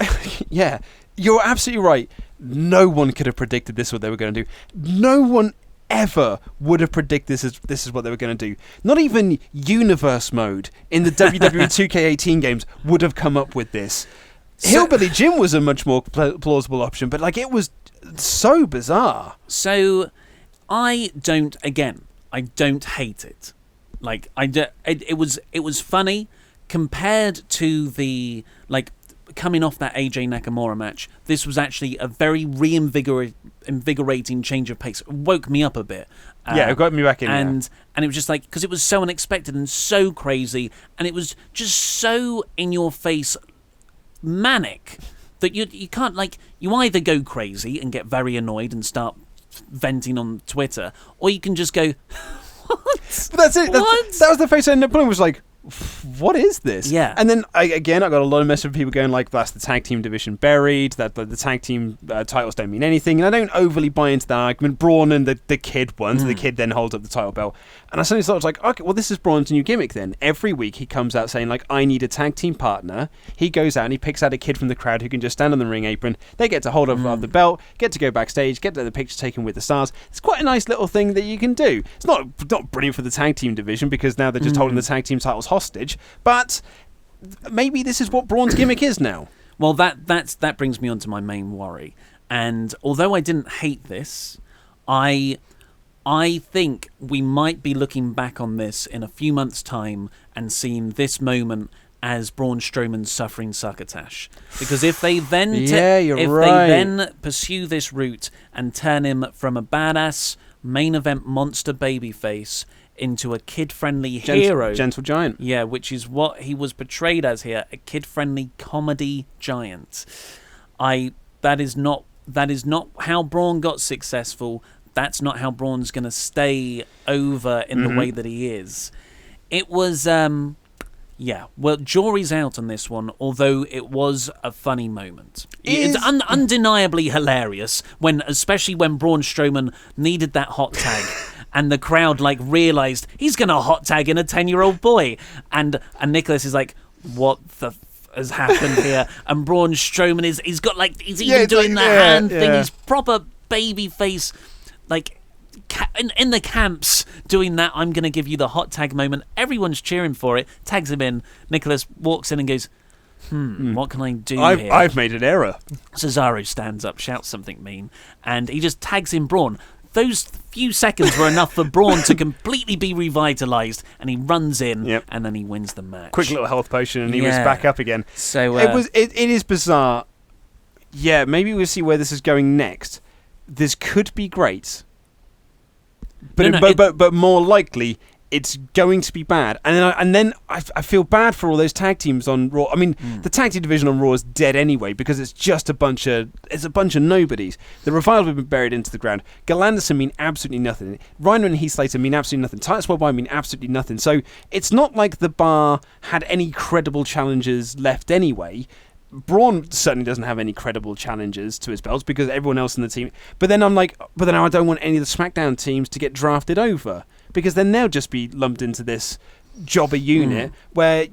yeah, you're absolutely right. No one could have predicted this, what they were going to do. No one ever would have predicted this is what they were going to do. Not even Universe Mode in the WWE 2K18 games would have come up with this. Hillbilly Jim was a much more plausible option, but it was so bizarre. So I don't hate it. It was funny compared to the coming off that AJ Nakamura match. This was actually a very invigorating change of pace. It woke me up a bit. It got me back in. And it was just because it was so unexpected and so crazy, and it was just so in your face, manic, that you can't you either go crazy and get very annoyed and start venting on Twitter, or you can just go, what? But that's it. That was the face I ended up pulling, was like, what is this? Yeah. And then I got a lot of messages from people going that's the tag team division buried, that the tag team titles don't mean anything, and I don't overly buy into that argument. Braun and the kid won, so the kid then holds up the title belt, and I suddenly thought, okay, well, this is Braun's new gimmick then. Every week he comes out saying I need a tag team partner. He goes out and he picks out a kid from the crowd who can just stand on the ring apron. They get to hold of the belt, get to go backstage, get the picture taken with the stars. It's quite a nice little thing that you can do. It's not brilliant for the tag team division, because now they're just holding the tag team titles hostage, but maybe this is what Braun's gimmick is now. Well, that brings me on to my main worry. And although I didn't hate this, I think we might be looking back on this in a few months' time and seeing this moment as Braun Strowman suffering succotash. Because if they then they then pursue this route and turn him from a badass main event monster babyface into a kid-friendly hero, gentle giant, which is what he was portrayed as here, a kid-friendly comedy giant. That is not how Braun got successful. That's not how Braun's going to stay over in the way that he is. It was well, jury's out on this one, although it was a funny moment. It's undeniably hilarious, especially when Braun Strowman needed that hot tag. And the crowd realised he's going to hot tag in a 10-year-old boy. And Nicholas is like, what the has happened here? And Braun Strowman he's got he's even doing the hand thing. He's proper baby face, in the camps doing that. I'm going to give you the hot tag moment. Everyone's cheering for it. Tags him in. Nicholas walks in and goes, what can I do here? I've made an error. Cesaro stands up, shouts something mean, and he just tags in Braun. Those few seconds were enough for Braun to completely be revitalised, and he runs in, and then he wins the match. Quick little health potion, and he was back up again. So it is bizarre. Yeah, maybe we'll see where this is going next. This could be great, but more likely it's going to be bad. And then I feel bad for all those tag teams on Raw. I mean, the tag team division on Raw is dead anyway, because it's just a bunch of nobodies. The Revival have been buried into the ground. Galanderson mean absolutely nothing. Rhino and Heath Slater mean absolutely nothing. Titus Worldwide mean absolutely nothing. So it's not like the Bar had any credible challenges left anyway. Braun certainly doesn't have any credible challenges to his belts, because everyone else in the team. But then I don't want any of the SmackDown teams to get drafted over, because then they'll just be lumped into this jobber unit where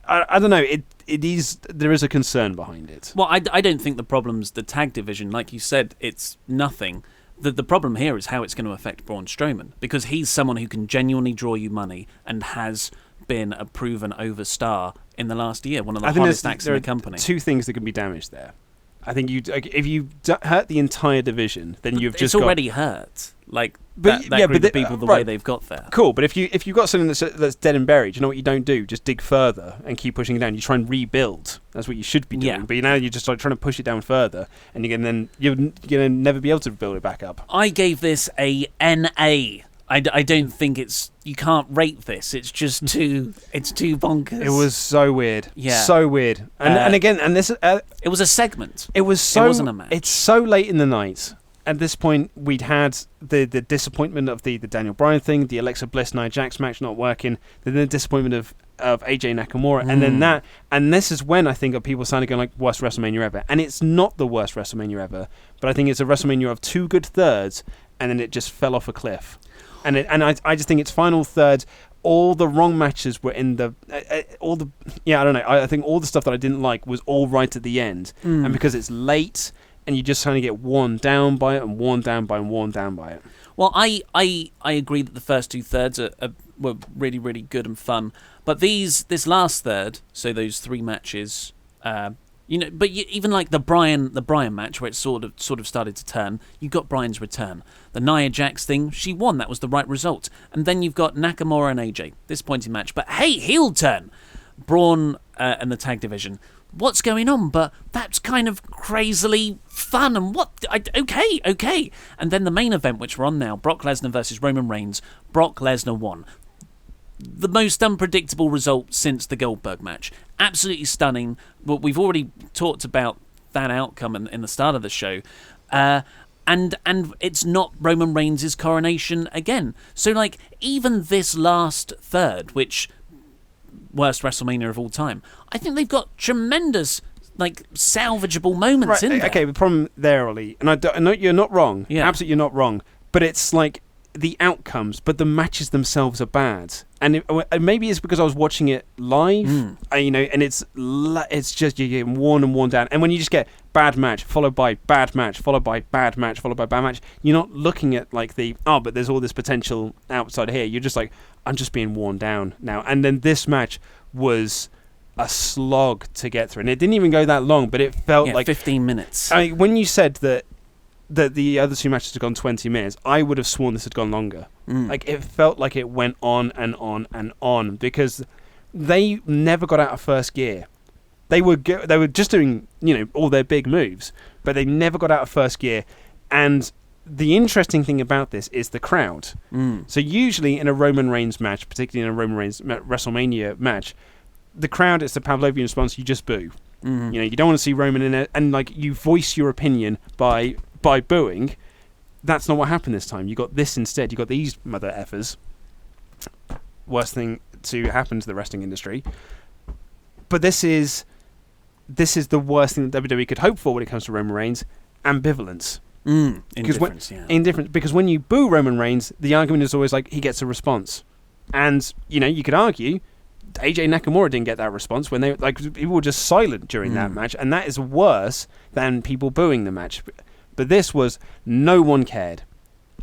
I don't know. There is a concern behind it. Well, I don't think the problem's the tag division. Like you said, it's nothing. The problem here is how it's going to affect Braun Strowman, because he's someone who can genuinely draw you money and has been a proven over star in the last year, one of the I think hottest acts in there the are company. two things that can be damaged there. I think if you hurt the entire division, then you've just it's already hurt. Like But- that yeah, group but of people, the right. way they've got there. Cool, but if you've got something that's dead and buried, you know what you don't do? Just dig further and keep pushing it down. You try and rebuild. That's what you should be doing. Yeah. But now you're just like trying to push it down further, and you're gonna never be able to build it back up. I gave this a NA. I don't think you can't rate this. It's just too bonkers. It was so weird. Yeah. So weird. And again, and this It was a segment. it was so It wasn't a match. It's so late in the night. At this point, we'd had the disappointment of the Daniel Bryan thing, the Alexa Bliss Nia Jax match not working, then the disappointment of AJ Nakamura, and then that. And this is when I think people started going like, worst WrestleMania ever. And it's not the worst WrestleMania ever, but I think it's a WrestleMania of two good thirds, and then it just fell off a cliff. And I just think its final third, all the wrong matches were in the I don't know. I think all the stuff that I didn't like was all right at the end, and because it's late, and you just kind of get worn down by it, and worn down by it. Well, I agree that the first two thirds were really, really good and fun, but this last third, so those three matches, even like the Bryan match where it sort of started to turn, you got Bryan's return. The Nia Jax thing, she won, that was the right result, and then you've got Nakamura and AJ, disappointing match, but hey, heel turn, Braun and the tag division. What's going on? But that's kind of crazily fun. And okay. And then the main event, which we're on now, Brock Lesnar versus Roman Reigns. Brock Lesnar won. The most unpredictable result since the Goldberg match. Absolutely stunning. But we've already talked about that outcome in the start of the show. And it's not Roman Reigns' coronation again. So, like, even this last third, which... worst WrestleMania of all time. I think they've got tremendous, like, salvageable moments in there. Okay, the problem there, Ollie, and I know you're not wrong. Yeah. Absolutely, you're not wrong. But it's like the outcomes, but the matches themselves are bad. And maybe it's because I was watching it live, and it's just you're getting worn and worn down. And when you just get bad match followed by bad match followed by bad match followed by bad match, you're not looking at like but there's all this potential outside here. You're just like, I'm just being worn down now. And then this match was a slog to get through, and it didn't even go that long, but it felt like 15 minutes. I mean, when you said that the other two matches had gone 20 minutes, I would have sworn this had gone longer. Like, it felt like it went on and on and on, because they never got out of first gear. They were just doing, all their big moves, but they never got out of first gear. And the interesting thing about this is the crowd. So usually in a Roman Reigns match, particularly in a Roman Reigns WrestleMania match, the crowd, it's the Pavlovian response, you just boo. You don't want to see Roman in it, and like, you voice your opinion by booing. That's not what happened this time. You got this instead. You got these mother effers. Worst thing to happen to the wrestling industry. But this is the worst thing that WWE could hope for when it comes to Roman Reigns. Ambivalence. Indifference, because when you boo Roman Reigns, the argument is always like, he gets a response. And, you could argue AJ Nakamura didn't get that response when people were just silent during that match, and that is worse than people booing the match. But this was, no one cared.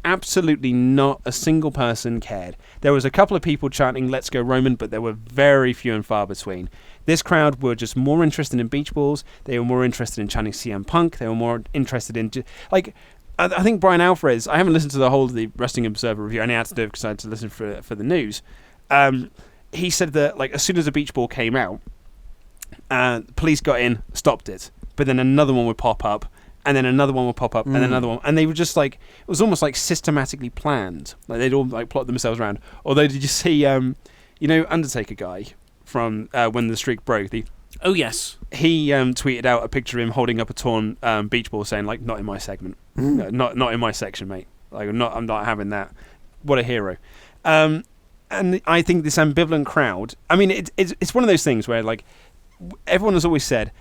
Absolutely not a single person cared. There was a couple of people chanting, "Let's go Roman," but there were very few and far between. This crowd were just more interested in beach balls. They were more interested in chanting CM Punk. They were more interested in... I think Brian Alvarez... I haven't listened to the whole of the Wrestling Observer review. I only had to do it because I had to listen for the news. He said that as soon as a beach ball came out, police got in, stopped it. But then another one would pop up, and then another one would pop up, and then another one. And they were just it was almost like systematically planned. Like, they'd all plot themselves around. Although, did you see, Undertaker guy from when the streak broke? Oh, yes. He tweeted out a picture of him holding up a torn beach ball saying, not in my segment. No, not in my section, mate. I'm not having that. What a hero. And I think this ambivalent crowd, I mean, it's one of those things where, everyone has always said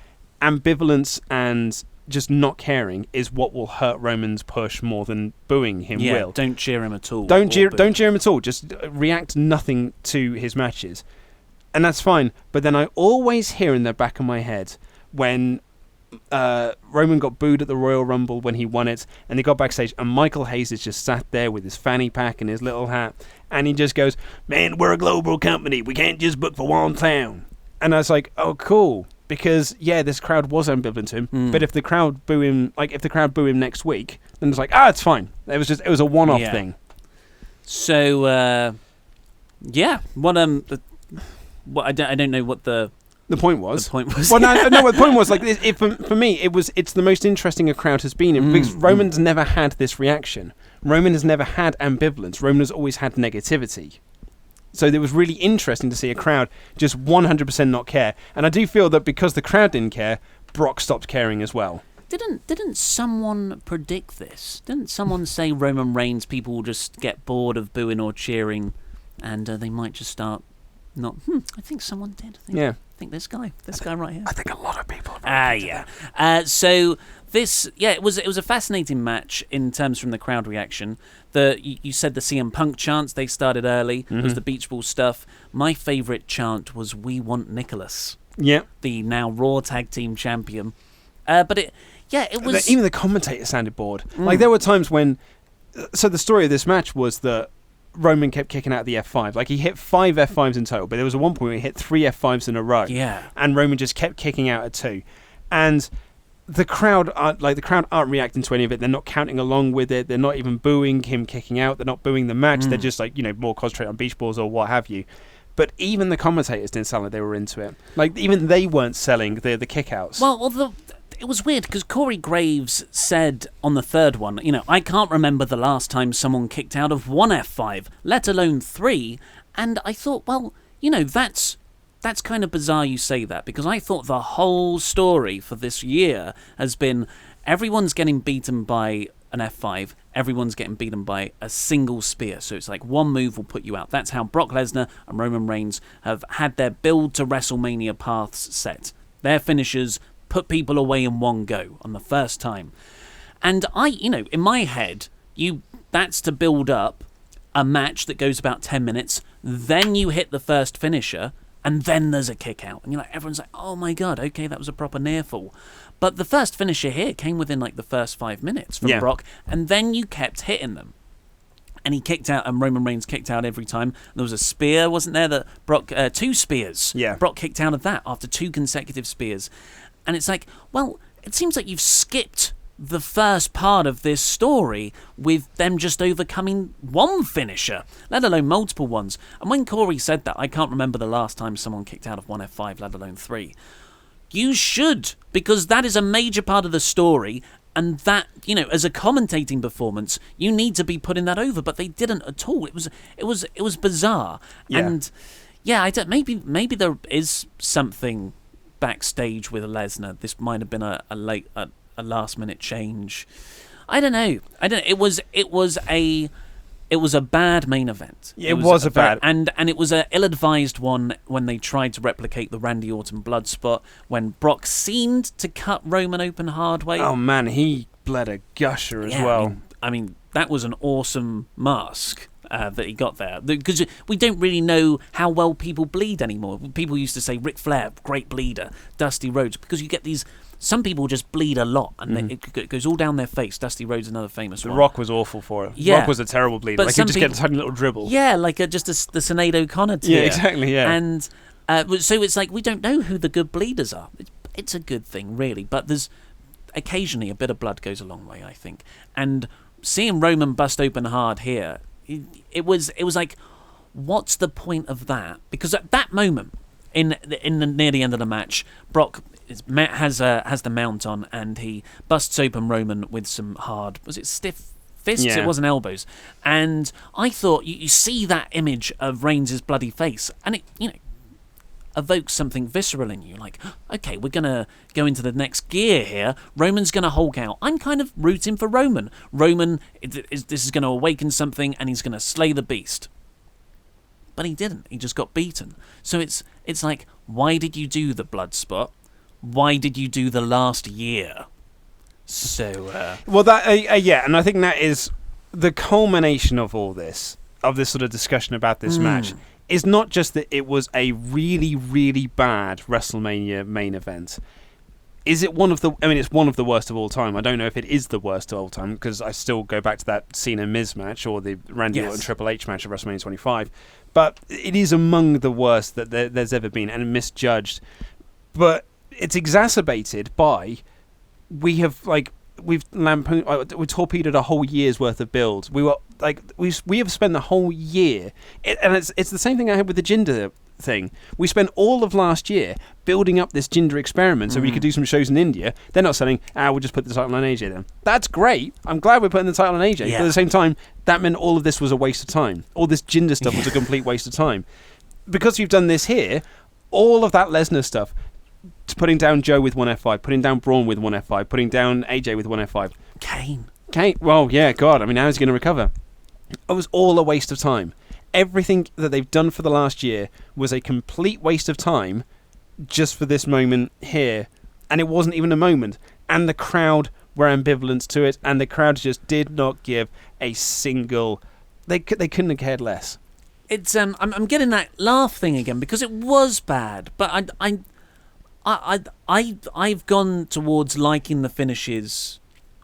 ambivalence and just not caring is what will hurt Roman's push more than booing him will. Don't cheer him at all. Don't cheer him at all. Just react nothing to his matches. And that's fine. But then I always hear in the back of my head when Roman got booed at the Royal Rumble when he won it, and they got backstage, and Michael Hayes is just sat there with his fanny pack and his little hat, And he just goes, man, we're a global company. We can't just book for one town. And I was like, oh, cool. Because, yeah, this crowd was ambivalent to him. But if the crowd boo him, next week, then it's like, it's fine. It was a one-off thing. So, yeah. What I don't know what the point was. The point was. Well, no. What the point was, like, for me, it's the most interesting a crowd has been in, because Roman's never had this reaction. Roman has never had ambivalence. Roman has always had negativity. So it was really interesting to see a crowd just 100% not care. And I do feel that because the crowd didn't care, Brock stopped caring as well. Didn't someone predict this? Didn't someone say Roman Reigns, people will just get bored of booing or cheering, and they might just start not? I think someone did. I think this guy right here. I think a lot of people. So this, it was a fascinating match in terms from the crowd reaction. You said the CM Punk chants, they started early. It was the beach ball stuff. My favourite chant was "We want Nicholas." Yeah, the now Raw Tag Team Champion. But it was even the commentator sounded bored. Like there were times when. So the story of this match was that Roman kept kicking out the F5. Like he hit 5 F5s in total, but there was one point where he hit 3 F5s in a row. Yeah, and Roman just kept kicking out at 2, and the crowd aren't reacting to any of it. They're not counting along with it. They're not even booing him kicking out. They're not booing the match. They're just like, more concentrate on beach balls or what have you. But even the commentators didn't sound like they were into it. Like even they weren't selling the kickouts. Well, it was weird because Corey Graves said on the third one, I can't remember the last time someone kicked out of 1 F5, let alone 3. And I thought, well, that's kind of bizarre you say that, because I thought the whole story for this year has been everyone's getting beaten by an F5, everyone's getting beaten by a single spear. So it's like one move will put you out. That's how Brock Lesnar and Roman Reigns have had their build to WrestleMania paths set. Their finishers put people away in one go on the first time. And in my head, that's to build up a match that goes about 10 minutes, then you hit the first finisher, and then there's a kick out. And everyone's like, oh my God, okay, that was a proper near fall. But the first finisher here came within the first 5 minutes from Brock, and then you kept hitting them. And he kicked out, and Roman Reigns kicked out every time. There was a spear, wasn't there? That Brock, 2 spears. Yeah. Brock kicked out of that after 2 consecutive spears. And it's like, well, it seems like you've skipped the first part of this story with them just overcoming one finisher, let alone multiple ones. And when Corey said that, I can't remember the last time someone kicked out of 1 F5, let alone 3. You should, because that is a major part of the story, and that, as a commentating performance, you need to be putting that over, but they didn't at all. It was bizarre. Yeah. And maybe there is something backstage with Lesnar. This might have been a last minute change. I don't know. It was a bad main event. It was a bad, and it was a ill-advised one when they tried to replicate the Randy Orton blood spot when Brock seemed to cut Roman open hard way. Oh man, he bled a gusher as well. I mean that was an awesome mask that he got there, because we don't really know how well people bleed anymore. People used to say Ric Flair, great bleeder, Dusty Rhodes, because you get these. Some people just bleed a lot, and it goes all down their face. Dusty Rhodes, another famous one. The Rock was awful for it. Yeah. Rock was a terrible bleeder. Like, he'd just get a tiny little dribble. Yeah, like the Sinead O'Connor tier. Yeah, exactly, yeah. And so it's like we don't know who the good bleeders are. It's a good thing, really, but there's occasionally a bit of blood goes a long way, I think. And seeing Roman bust open hard here, it was like, what's the point of that? Because at that moment, near the end of the match, Brock has the mount on, and he busts open Roman with some hard, was it stiff fists? Yeah. It wasn't elbows. And I thought you see that image of Reigns' bloody face, and it evokes something visceral in you, like, okay, we're gonna go into the next gear here. Roman's gonna Hulk out. I'm kind of rooting for Roman. This is gonna awaken something, and he's gonna slay the beast. But he didn't. He just got beaten. So it's like, why did you do the blood spot? Why did you do the last year? So well, that and I think that is the culmination of all this, of this sort of discussion about this match. Is not just that it was a really, really bad WrestleMania main event. Is it one of the... I mean, it's one of the worst of all time. I don't know if it is the worst of all time, because I still go back to that Cena-Miz match, or the Randy Orton Triple H match at WrestleMania 25. But it is among the worst that there's ever been, and misjudged. But it's exacerbated by... We've torpedoed a whole year's worth of build. We have spent the whole year... and it's the same thing I had with the Jinder thing. We spent all of last year building up this Jinder experiment so we could do some shows in India. They're not saying, we'll just put the title on AJ then. That's great. I'm glad we're putting the title on AJ. Yeah. But at the same time, that meant all of this was a waste of time. All this Jinder stuff was a complete waste of time. Because you've done this here, all of that Lesnar stuff, putting down Joe with one F5, putting down Braun with one F5, putting down AJ with one F5. Kane. Well, yeah, God. I mean, how is he going to recover? It was all a waste of time. Everything that they've done for the last year was a complete waste of time just for this moment here. And it wasn't even a moment. And the crowd were ambivalent to it, and the crowd just did not give a single... They couldn't have cared less. It's I'm getting that laugh thing again because it was bad, but I've gone towards liking the finishes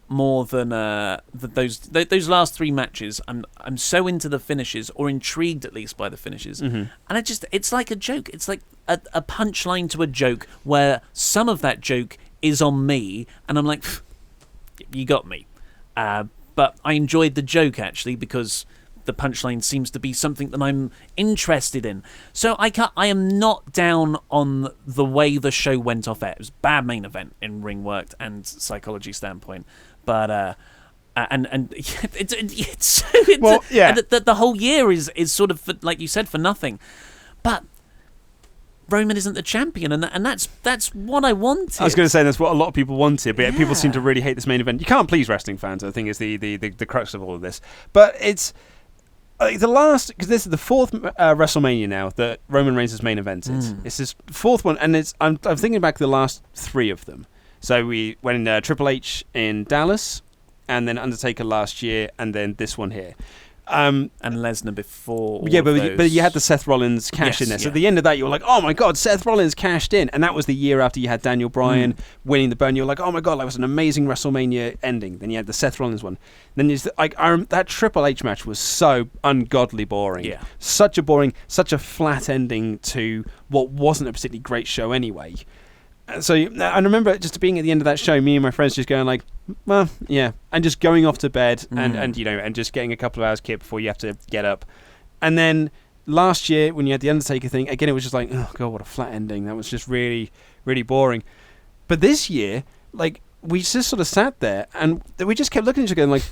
more than those last three matches. I'm so into the finishes, or intrigued at least by the finishes, and it's like a joke. It's like a punchline to a joke where some of that joke is on me, and I'm like, you got me. But I enjoyed the joke actually because the punchline seems to be something that I'm interested in. So I am not down on the way the show went off air. It was a bad main event in ring work and psychology standpoint. But the whole year is sort of like you said, for nothing. But Roman isn't the champion, and that's what I wanted. I was going to say that's what a lot of people wanted, but people seem to really hate this main event. You can't please wrestling fans, I think, is the crux of all of this. But it's the last, because this is the fourth WrestleMania now that Roman Reigns' main evented. It's his fourth one, and I'm thinking back to the last three of them. So we went in Triple H in Dallas, and then Undertaker last year, and then this one here. And Lesnar before. But you had the Seth Rollins cash in there. So at the end of that, you were like, oh my God, Seth Rollins cashed in. And that was the year after you had Daniel Bryan winning the belt. You were like, oh my God, that was an amazing WrestleMania ending. Then you had the Seth Rollins one. Then that Triple H match was so ungodly boring. Yeah. Such a flat ending to what wasn't a particularly great show anyway. So I remember just being at the end of that show, me and my friends just going like, well, yeah, and just going off to bed and just getting a couple of hours kit before you have to get up. And then last year when you had the Undertaker thing, again it was just like, oh God, what a flat ending. That was just really, really boring. But this year, like, we just sort of sat there and we just kept looking at each other and like,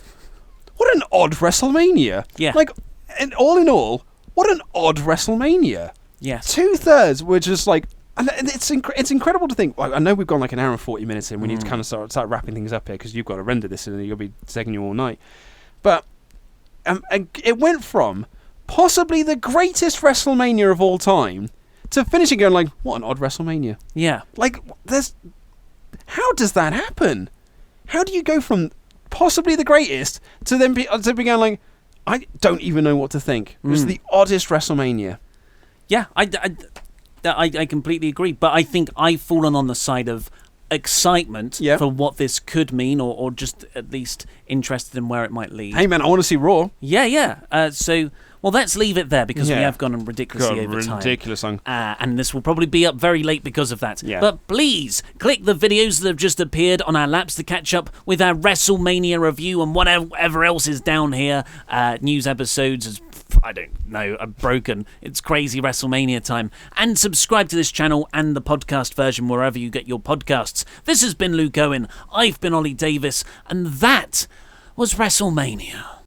what an odd WrestleMania. Yeah. Like, and all in all, what an odd WrestleMania. Yes. 2/3 were just like, and it's incredible to think. Like, I know we've gone like an hour and 40 minutes in. We need to kind of start wrapping things up here because you've got to render this and you'll be taking you all night. But it went from possibly the greatest WrestleMania of all time to finishing going like, what an odd WrestleMania. Yeah. Like, how does that happen? How do you go from possibly the greatest to then be going like, I don't even know what to think. It was the oddest WrestleMania. Yeah, I completely agree, but I think I've fallen on the side of excitement for what this could mean, or just at least interested in where it might lead. Hey man, I want to see Raw. Yeah. So, well, let's leave it there because we have gone ridiculously over time. Ridiculous song. And this will probably be up very late because of that. Yeah. But please, click the videos that have just appeared on our laps to catch up with our WrestleMania review and whatever else is down here. News episodes, I don't know, are broken. It's crazy WrestleMania time. And subscribe to this channel and the podcast version wherever you get your podcasts. This has been Luke Owen. I've been Ollie Davis. And that was WrestleMania.